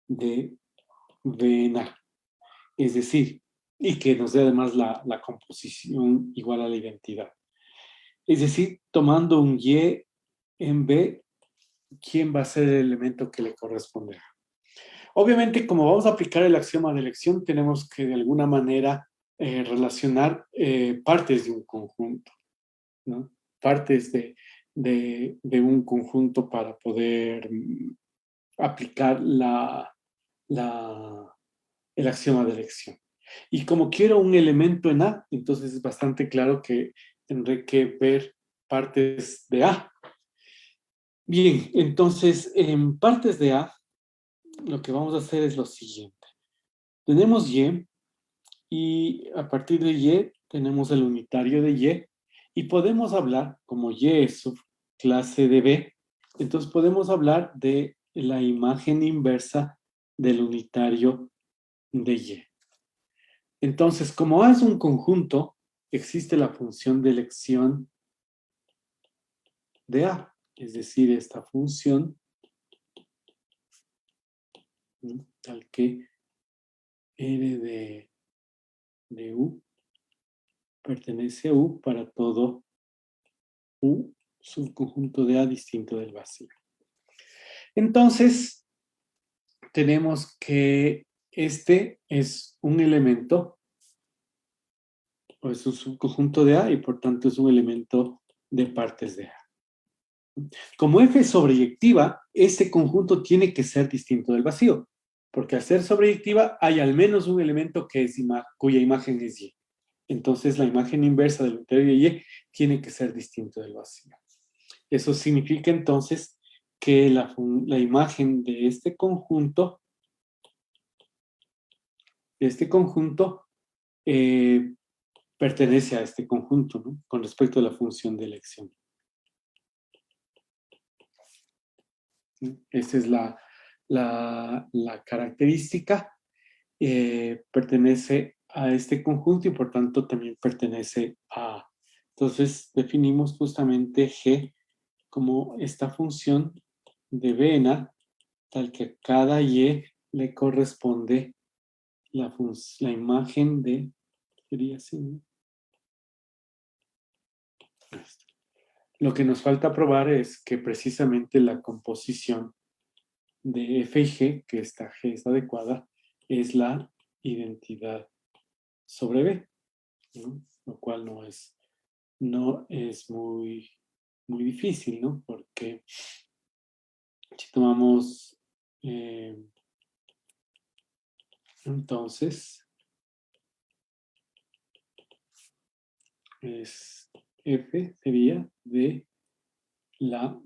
Speaker 2: de v en a. Es decir, y que nos dé además la composición igual a la identidad. Es decir, tomando un y en b, ¿quién va a ser el elemento que le corresponderá? Obviamente, como vamos a aplicar el axioma de elección, tenemos que de alguna manera relacionar partes de un conjunto, ¿no? Partes de un conjunto para poder aplicar el axioma de elección. Y como quiero un elemento en A, entonces es bastante claro que tendré que ver partes de A. Bien, entonces en partes de A, lo que vamos a hacer es lo siguiente. Tenemos y a partir de Y tenemos el unitario de y podemos hablar, como Y es subclase de B, entonces podemos hablar de la imagen inversa del unitario de Y. Entonces, como A es un conjunto, existe la función de elección de A, es decir, esta función, ¿no? Tal que R de U pertenece a U para todo U subconjunto de A distinto del vacío. Entonces, tenemos que este es un elemento, o es un subconjunto de A y por tanto es un elemento de partes de A. Como F es sobreyectiva, este conjunto tiene que ser distinto del vacío, porque al ser sobreyectiva hay al menos un elemento que es cuya imagen es Y. Entonces la imagen inversa del unitario de Y tiene que ser distinto del vacío. Eso significa entonces que la imagen de este conjunto pertenece a este conjunto, ¿no? Con respecto a la función de elección. Esta es la característica. Pertenece a este conjunto y por tanto también pertenece a A. Entonces definimos justamente G como esta función de B en A, tal que a cada Y le corresponde la imagen de, sería así, ¿no? Lo que nos falta probar es que precisamente la composición de F y G, que esta G es adecuada, es la identidad sobre B, ¿no? Lo cual no es muy, muy difícil, ¿no? Porque si tomamos, entonces, F sería de la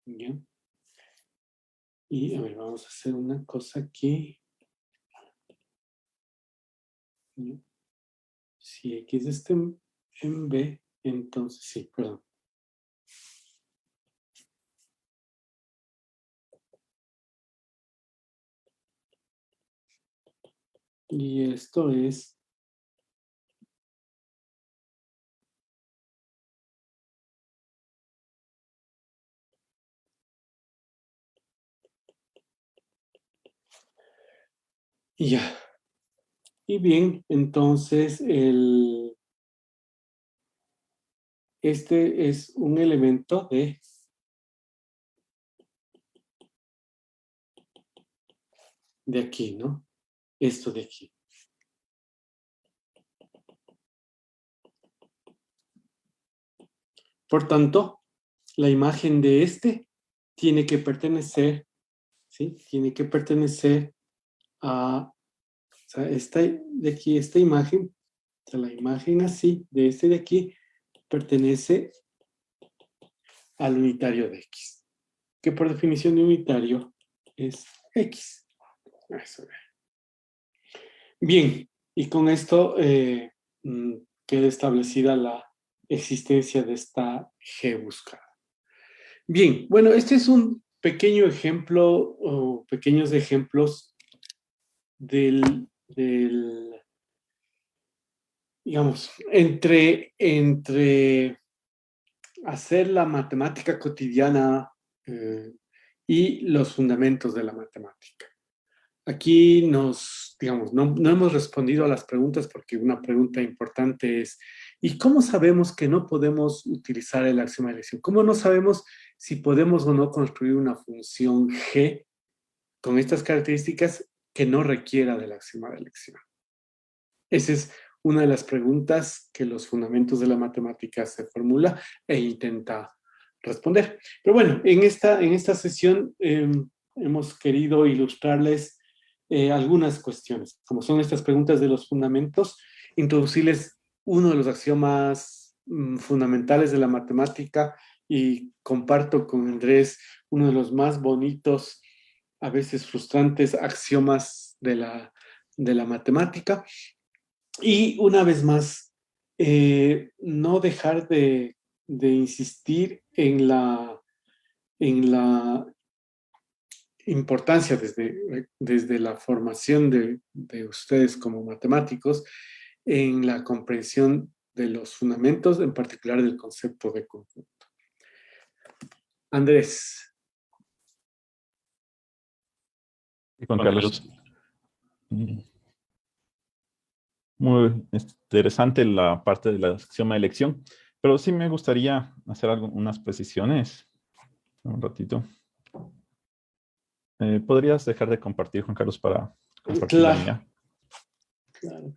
Speaker 2: ¿ya? Y a ver, vamos a hacer una cosa aquí. ¿Ya? Si X está en B, entonces sí, perdón. Y esto es y ya. Y bien, entonces este es un elemento de aquí, ¿no? Esto de aquí. Por tanto, la imagen de este tiene que pertenecer, ¿sí? Tiene que pertenecer a, o sea, esta de aquí, esta imagen, o sea, la imagen así, de este de aquí, pertenece al unitario de X, que por definición de unitario es X. Eso. Bien, y con esto queda establecida la existencia de esta G buscada. Bien, bueno, este es un pequeño ejemplo o pequeños ejemplos digamos, entre hacer la matemática cotidiana y los fundamentos de la matemática. Aquí digamos, no hemos respondido a las preguntas porque una pregunta importante es, ¿y cómo sabemos que no podemos utilizar el axioma de elección? ¿Cómo no sabemos si podemos o no construir una función G con estas características que no requiera del axioma de elección? Esa es una de las preguntas que los fundamentos de la matemática se formula e intenta responder. Pero bueno, en esta sesión hemos querido ilustrarles algunas cuestiones, como son estas preguntas de los fundamentos, introducirles uno de los axiomas fundamentales de la matemática y comparto con Andrés uno de los más bonitos, a veces frustrantes axiomas de la matemática. Y una vez más, no dejar de insistir en la importancia desde la formación de ustedes como matemáticos en la comprensión de los fundamentos, en particular del concepto de conjunto. Andrés.
Speaker 1: Y Juan Carlos. Muy interesante la parte de la axioma de elección, pero sí me gustaría hacer unas precisiones. Un ratito. ¿Podrías dejar de compartir, Juan Carlos, para compartir la mía?
Speaker 2: Claro.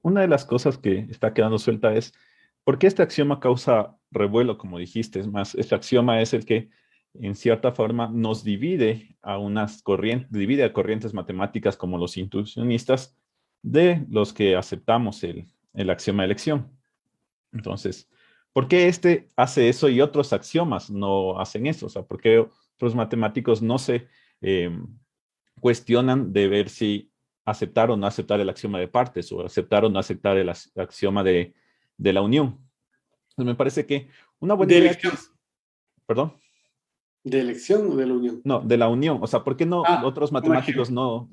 Speaker 1: Una de las cosas que está quedando suelta es ¿por qué este axioma causa revuelo, como dijiste? Es más, este axioma es el que, en cierta forma, nos divide a corrientes matemáticas como los intuicionistas de los que aceptamos el axioma de elección. Entonces, ¿por qué este hace eso y otros axiomas no hacen eso? O sea, ¿por qué otros matemáticos no se cuestionan de ver si aceptar o no aceptar el axioma de partes o aceptar o no aceptar el axioma de la unión? Entonces, me parece que una buena idea es... ¿Perdón?
Speaker 2: ¿De elección o de la unión?
Speaker 1: No, de la unión. O sea, ¿por qué no otros matemáticos no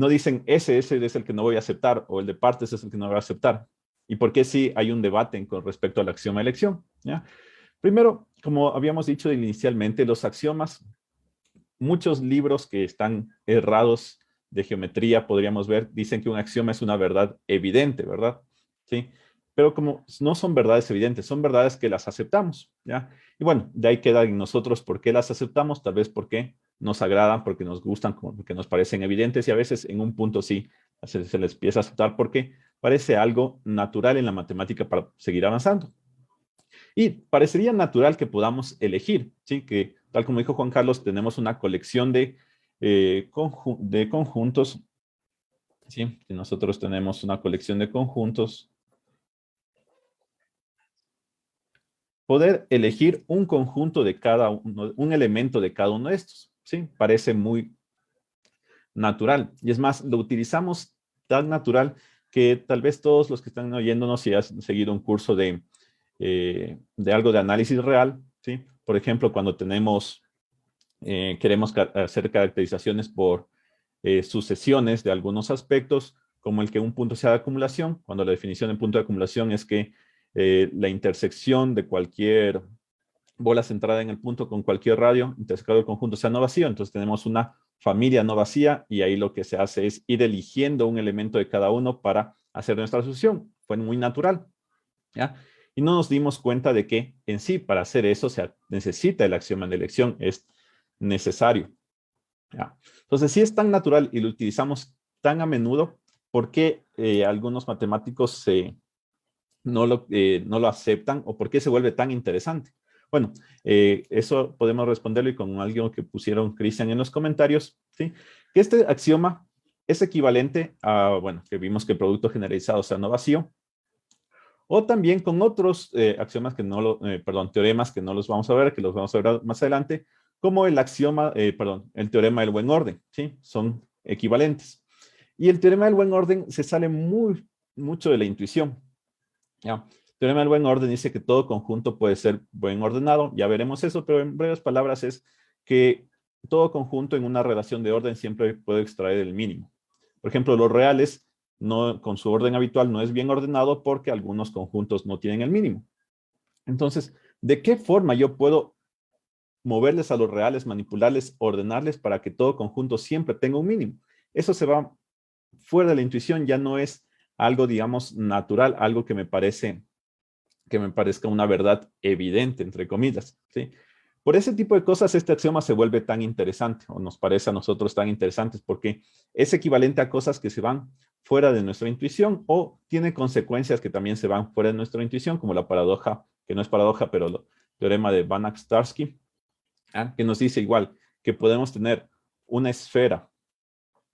Speaker 1: dicen ese es el que no voy a aceptar o el de partes es el que no voy a aceptar? ¿Y por qué sí hay un debate con respecto al axioma de elección? ¿Ya? Primero, como habíamos dicho inicialmente, los axiomas, muchos libros que están errados de geometría, podríamos ver, dicen que un axioma es una verdad evidente, ¿verdad? Sí. Pero como no son verdades evidentes, son verdades que las aceptamos, ¿ya? Y bueno, de ahí queda en nosotros por qué las aceptamos, tal vez porque nos agradan, porque nos gustan, porque nos parecen evidentes y a veces en un punto sí se les empieza a aceptar porque parece algo natural en la matemática para seguir avanzando. Y parecería natural que podamos elegir, ¿sí? Que tal como dijo Juan Carlos, tenemos una colección de conjuntos, ¿sí? Que nosotros tenemos una colección de conjuntos. Poder elegir un conjunto de cada uno, un elemento de cada uno de estos, ¿sí? Parece muy natural. Y es más, lo utilizamos tan natural que tal vez todos los que están oyéndonos y han seguido un curso de algo de análisis real, ¿sí? Por ejemplo, cuando queremos hacer caracterizaciones por sucesiones de algunos aspectos, como el que un punto sea de acumulación, cuando la definición de punto de acumulación es que la intersección de cualquier bola centrada en el punto con cualquier radio, intersecado del conjunto sea no vacío, entonces tenemos una familia no vacía y ahí lo que se hace es ir eligiendo un elemento de cada uno para hacer nuestra sucesión. Fue muy natural, ¿ya? Y no nos dimos cuenta de que en sí, para hacer eso, se necesita el axioma de elección, es necesario, ¿ya? Entonces, si es tan natural y lo utilizamos tan a menudo, ¿por qué algunos matemáticos no lo aceptan o por qué se vuelve tan interesante? Bueno, eso podemos responderlo y con algo que pusieron Cristian en los comentarios, ¿sí? Que este axioma es equivalente a, bueno, que vimos que el producto generalizado sea no vacío, o también con otros axiomas que no perdón, teoremas que no los vamos a ver, que los vamos a ver más adelante, como el axioma, perdón, el teorema del buen orden, ¿sí? Son equivalentes. Y el teorema del buen orden se sale mucho de la intuición, ¿ya? El teorema del buen orden dice que todo conjunto puede ser buen ordenado, ya veremos eso, pero en breves palabras es que todo conjunto en una relación de orden siempre puede extraer el mínimo. Por ejemplo, los reales no, con su orden habitual no es bien ordenado porque algunos conjuntos no tienen el mínimo. Entonces, ¿de qué forma yo puedo moverles a los reales, manipularles, ordenarles para que todo conjunto siempre tenga un mínimo? Eso se va fuera de la intuición, ya no es algo, digamos, natural, algo que me parezca una verdad evidente, entre comillas, ¿sí? Por ese tipo de cosas, este axioma se vuelve tan interesante, o nos parece a nosotros tan interesantes, porque es equivalente a cosas que se van fuera de nuestra intuición o tiene consecuencias que también se van fuera de nuestra intuición, como la paradoja, que no es paradoja, pero el teorema de Banach-Starsky, que nos dice igual que podemos tener una esfera,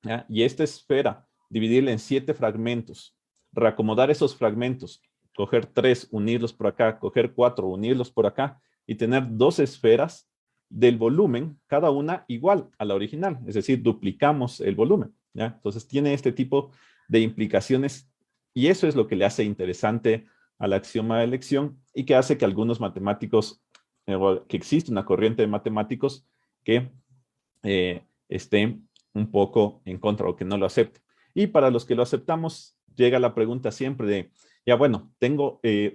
Speaker 1: ¿ya? Y esta esfera dividirla en 7 fragmentos, reacomodar esos fragmentos, coger 3, unirlos por acá, coger 4, unirlos por acá, y tener 2 esferas del volumen, cada una igual a la original, es decir, duplicamos el volumen, ¿ya? Entonces tiene este tipo de implicaciones y eso es lo que le hace interesante al axioma de elección y que hace que algunos matemáticos, que existe una corriente de matemáticos que estén un poco en contra o que no lo acepten. Y para los que lo aceptamos, llega la pregunta siempre de, ya bueno,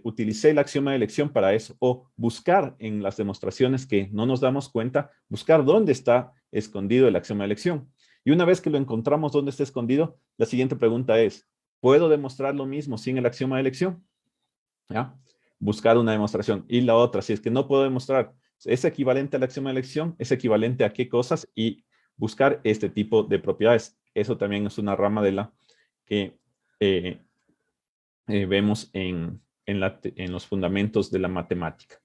Speaker 1: utilicé el axioma de elección para eso, o buscar en las demostraciones que no nos damos cuenta, buscar dónde está escondido el axioma de elección. Y una vez que lo encontramos dónde está escondido, la siguiente pregunta es, ¿puedo demostrar lo mismo sin el axioma de elección? ¿Ya? Buscar una demostración. Y la otra, si es que no puedo demostrar, ¿es equivalente al axioma de elección? ¿Es equivalente a qué cosas? Y buscar este tipo de propiedades. Eso también es una rama de la que vemos en los fundamentos de la matemática.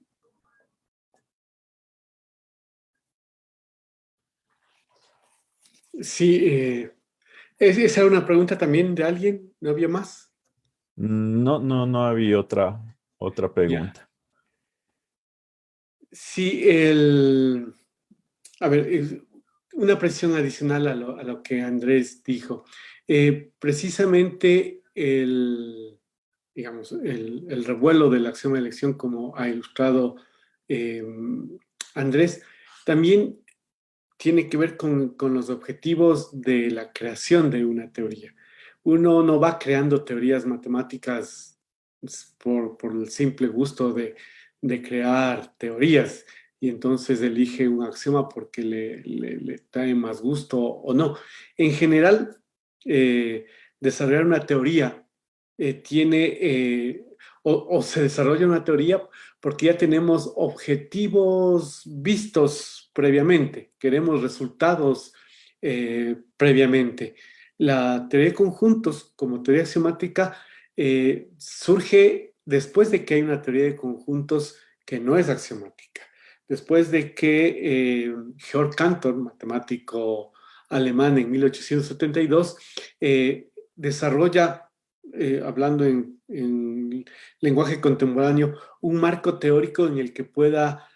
Speaker 2: Sí, esa era una pregunta también de alguien, ¿no había más?
Speaker 1: No había otra
Speaker 2: Ya.
Speaker 1: pregunta.
Speaker 2: Sí, a ver, una precisión adicional a lo que Andrés dijo. Precisamente digamos, el revuelo de la acción de elección, como ha ilustrado eh, Andrés, también tiene que ver con los objetivos de la creación de una teoría. Uno no va creando teorías matemáticas por el simple gusto de crear teorías y entonces elige un axioma porque le trae más gusto o no. En general, desarrollar una teoría o se desarrolla una teoría porque ya tenemos objetivos vistos previamente, queremos resultados previamente. La teoría de conjuntos, como teoría axiomática, surge después de que hay una teoría de conjuntos que no es axiomática. Después de que Georg Cantor, matemático alemán en 1872, desarrolla, hablando en lenguaje contemporáneo, un marco teórico en el que pueda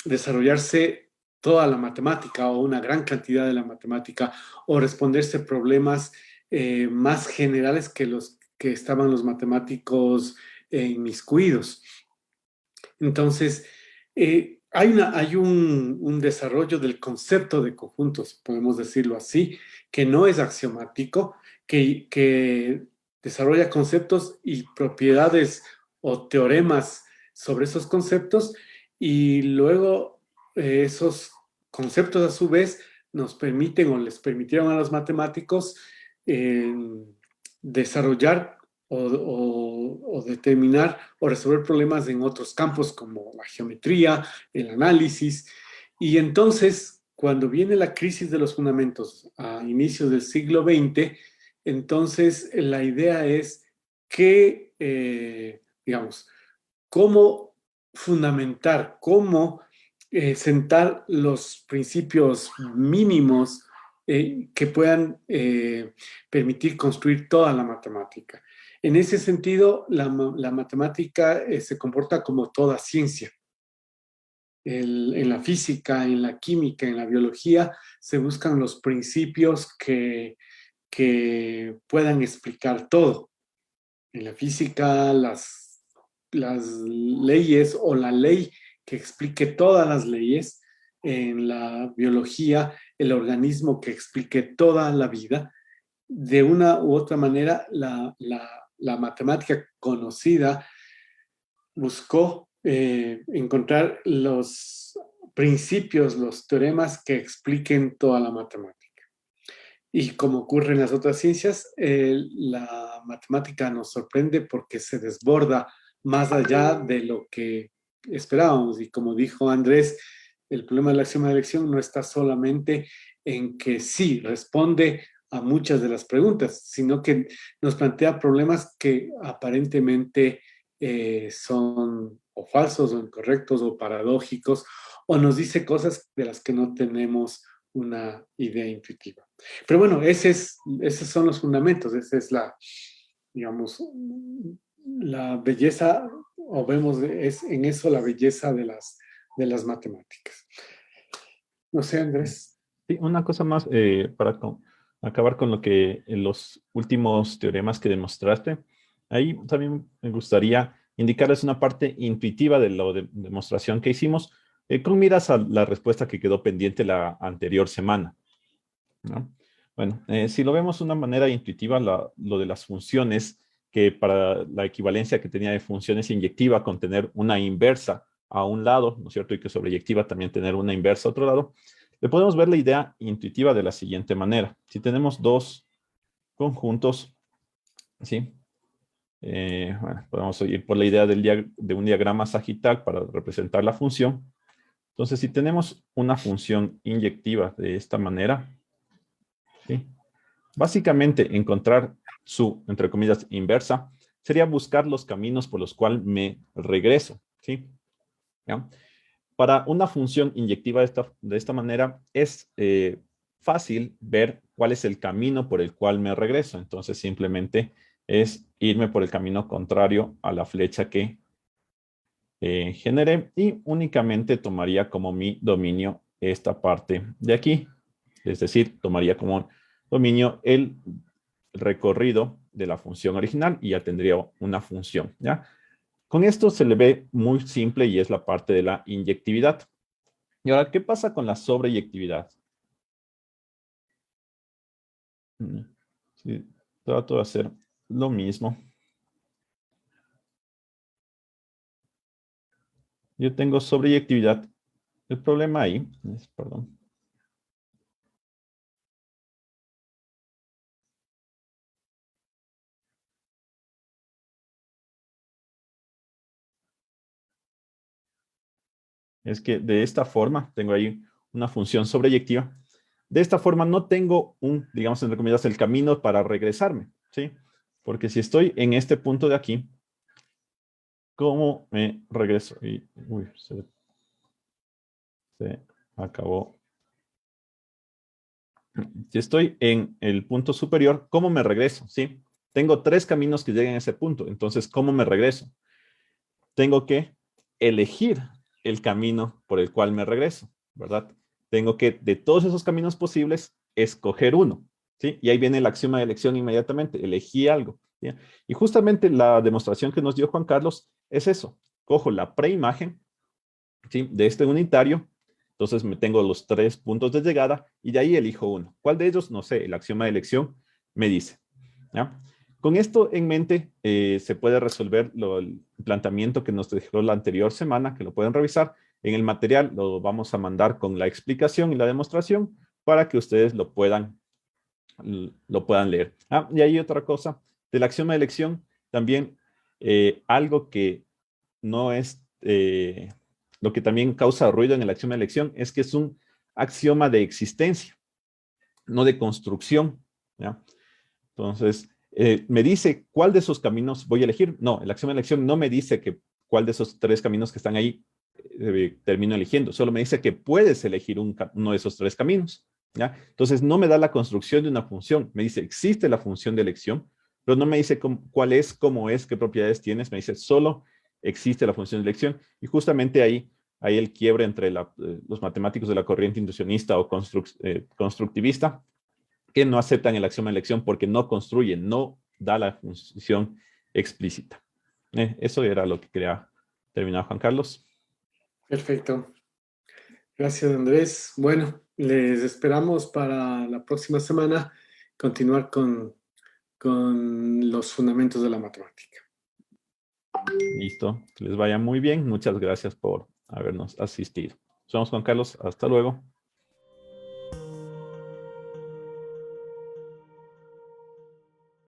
Speaker 2: desarrollarse toda la matemática o una gran cantidad de la matemática o responderse problemas más generales que los que estaban los matemáticos inmiscuidos. Entonces, hay un desarrollo del concepto de conjuntos, podemos decirlo así, que no es axiomático, que desarrolla conceptos y propiedades o teoremas sobre esos conceptos y luego esos conceptos a su vez nos permiten o les permitieron a los matemáticos eh, desarrollar o determinar o resolver problemas en otros campos como la geometría, el análisis. Y entonces, cuando viene la crisis de los fundamentos a inicios del siglo XX, entonces la idea es que, digamos, cómo fundamentar, cómo sentar los principios mínimos que puedan permitir construir toda la matemática. En ese sentido, la matemática se comporta como toda ciencia. En la física, en la química, en la biología, se buscan los principios que puedan explicar todo. En la física, las leyes o la ley que explique todas las leyes. En la biología, el organismo que explique toda la vida. De una u otra manera, la matemática conocida buscó encontrar los principios, los teoremas que expliquen toda la matemática. Y como ocurre en las otras ciencias, la matemática nos sorprende porque se desborda más allá de lo que esperábamos. Y como dijo Andrés, el problema del axioma de elección no está solamente en que sí responde a muchas de las preguntas, sino que nos plantea problemas que aparentemente son o falsos o incorrectos o paradójicos, o nos dice cosas de las que no tenemos una idea intuitiva. Pero bueno, esos son los fundamentos, esa es digamos, la belleza, o vemos es en eso la belleza de las matemáticas. No sé, Andrés.
Speaker 1: Sí, una cosa más para acabar con lo que los últimos teoremas que demostraste. Ahí también me gustaría indicarles una parte intuitiva de la demostración que hicimos con miras a la respuesta que quedó pendiente la anterior semana, ¿no? Bueno, si lo vemos de una manera intuitiva, lo de las funciones, que para la equivalencia que tenía de funciones inyectiva con tener una inversa a un lado, ¿no es cierto? Y que sobreyectiva también tener una inversa a otro lado, le podemos ver la idea intuitiva de la siguiente manera. Si tenemos dos conjuntos, ¿sí? Bueno, podemos ir por la idea de un diagrama sagital para representar la función. Entonces, si tenemos una función inyectiva de esta manera, ¿sí? Básicamente, encontrar su, entre comillas, inversa, sería buscar los caminos por los cuales me regreso, ¿sí? ¿Ya? Para una función inyectiva de esta manera, es fácil ver cuál es el camino por el cual me regreso. Entonces, simplemente es irme por el camino contrario a la flecha que generé y únicamente tomaría como mi dominio esta parte de aquí. Es decir, tomaría como dominio el recorrido de la función original y ya tendría una función, ¿ya? Con esto se le ve muy simple y es la parte de la inyectividad. Y ahora, ¿qué pasa con la sobreyectividad? Sí, trato de hacer lo mismo. Yo tengo sobreyectividad. El problema ahí es, perdón. Es que de esta forma tengo ahí una función sobreyectiva. De esta forma no tengo digamos, entre comillas, el camino para regresarme, ¿sí? Porque si estoy en este punto de aquí, ¿cómo me regreso? Y, uy, se acabó. Si estoy en el punto superior, ¿cómo me regreso? ¿Sí? Tengo tres caminos que lleguen a ese punto. Entonces, ¿cómo me regreso? Tengo que elegir el camino por el cual me regreso, ¿verdad? Tengo que, de todos esos caminos posibles, escoger uno, ¿sí? Y ahí viene el axioma de elección inmediatamente. Elegí algo, ¿sí? Y justamente la demostración que nos dio Juan Carlos es eso. Cojo la preimagen, ¿sí? De este unitario. Entonces me tengo los tres puntos de llegada y de ahí elijo uno. ¿Cuál de ellos? No sé, el axioma de elección me dice, ¿ya? Con esto en mente, se puede resolver el planteamiento que nos dejó la anterior semana, que lo pueden revisar. En el material lo vamos a mandar con la explicación y la demostración para que ustedes lo puedan leer. Y hay otra cosa, del axioma de elección, también algo que no es, lo que también causa ruido en el axioma de elección es que es un axioma de existencia, no de construcción, ¿ya? Entonces, me dice cuál de esos caminos voy a elegir. No, el axioma de elección no me dice que cuál de esos 3 caminos que están ahí termino eligiendo. Solo me dice que puedes elegir uno de esos 3 caminos, ¿ya? Entonces, no me da la construcción de una función. Me dice, existe la función de elección, pero no me dice cuál es, cómo es, qué propiedades tienes. Me dice, solo existe la función de elección. Y justamente ahí hay el quiebre entre los matemáticos de la corriente induccionista o constructivista, que no aceptan el axioma de elección porque no construyen, no da la función explícita. Eso era lo que quería terminar, Juan Carlos.
Speaker 2: Perfecto. Gracias, Andrés. Bueno, les esperamos para la próxima semana continuar con los fundamentos de la matemática.
Speaker 1: Listo. Que les vaya muy bien. Muchas gracias por habernos asistido. Somos Juan Carlos. Hasta luego.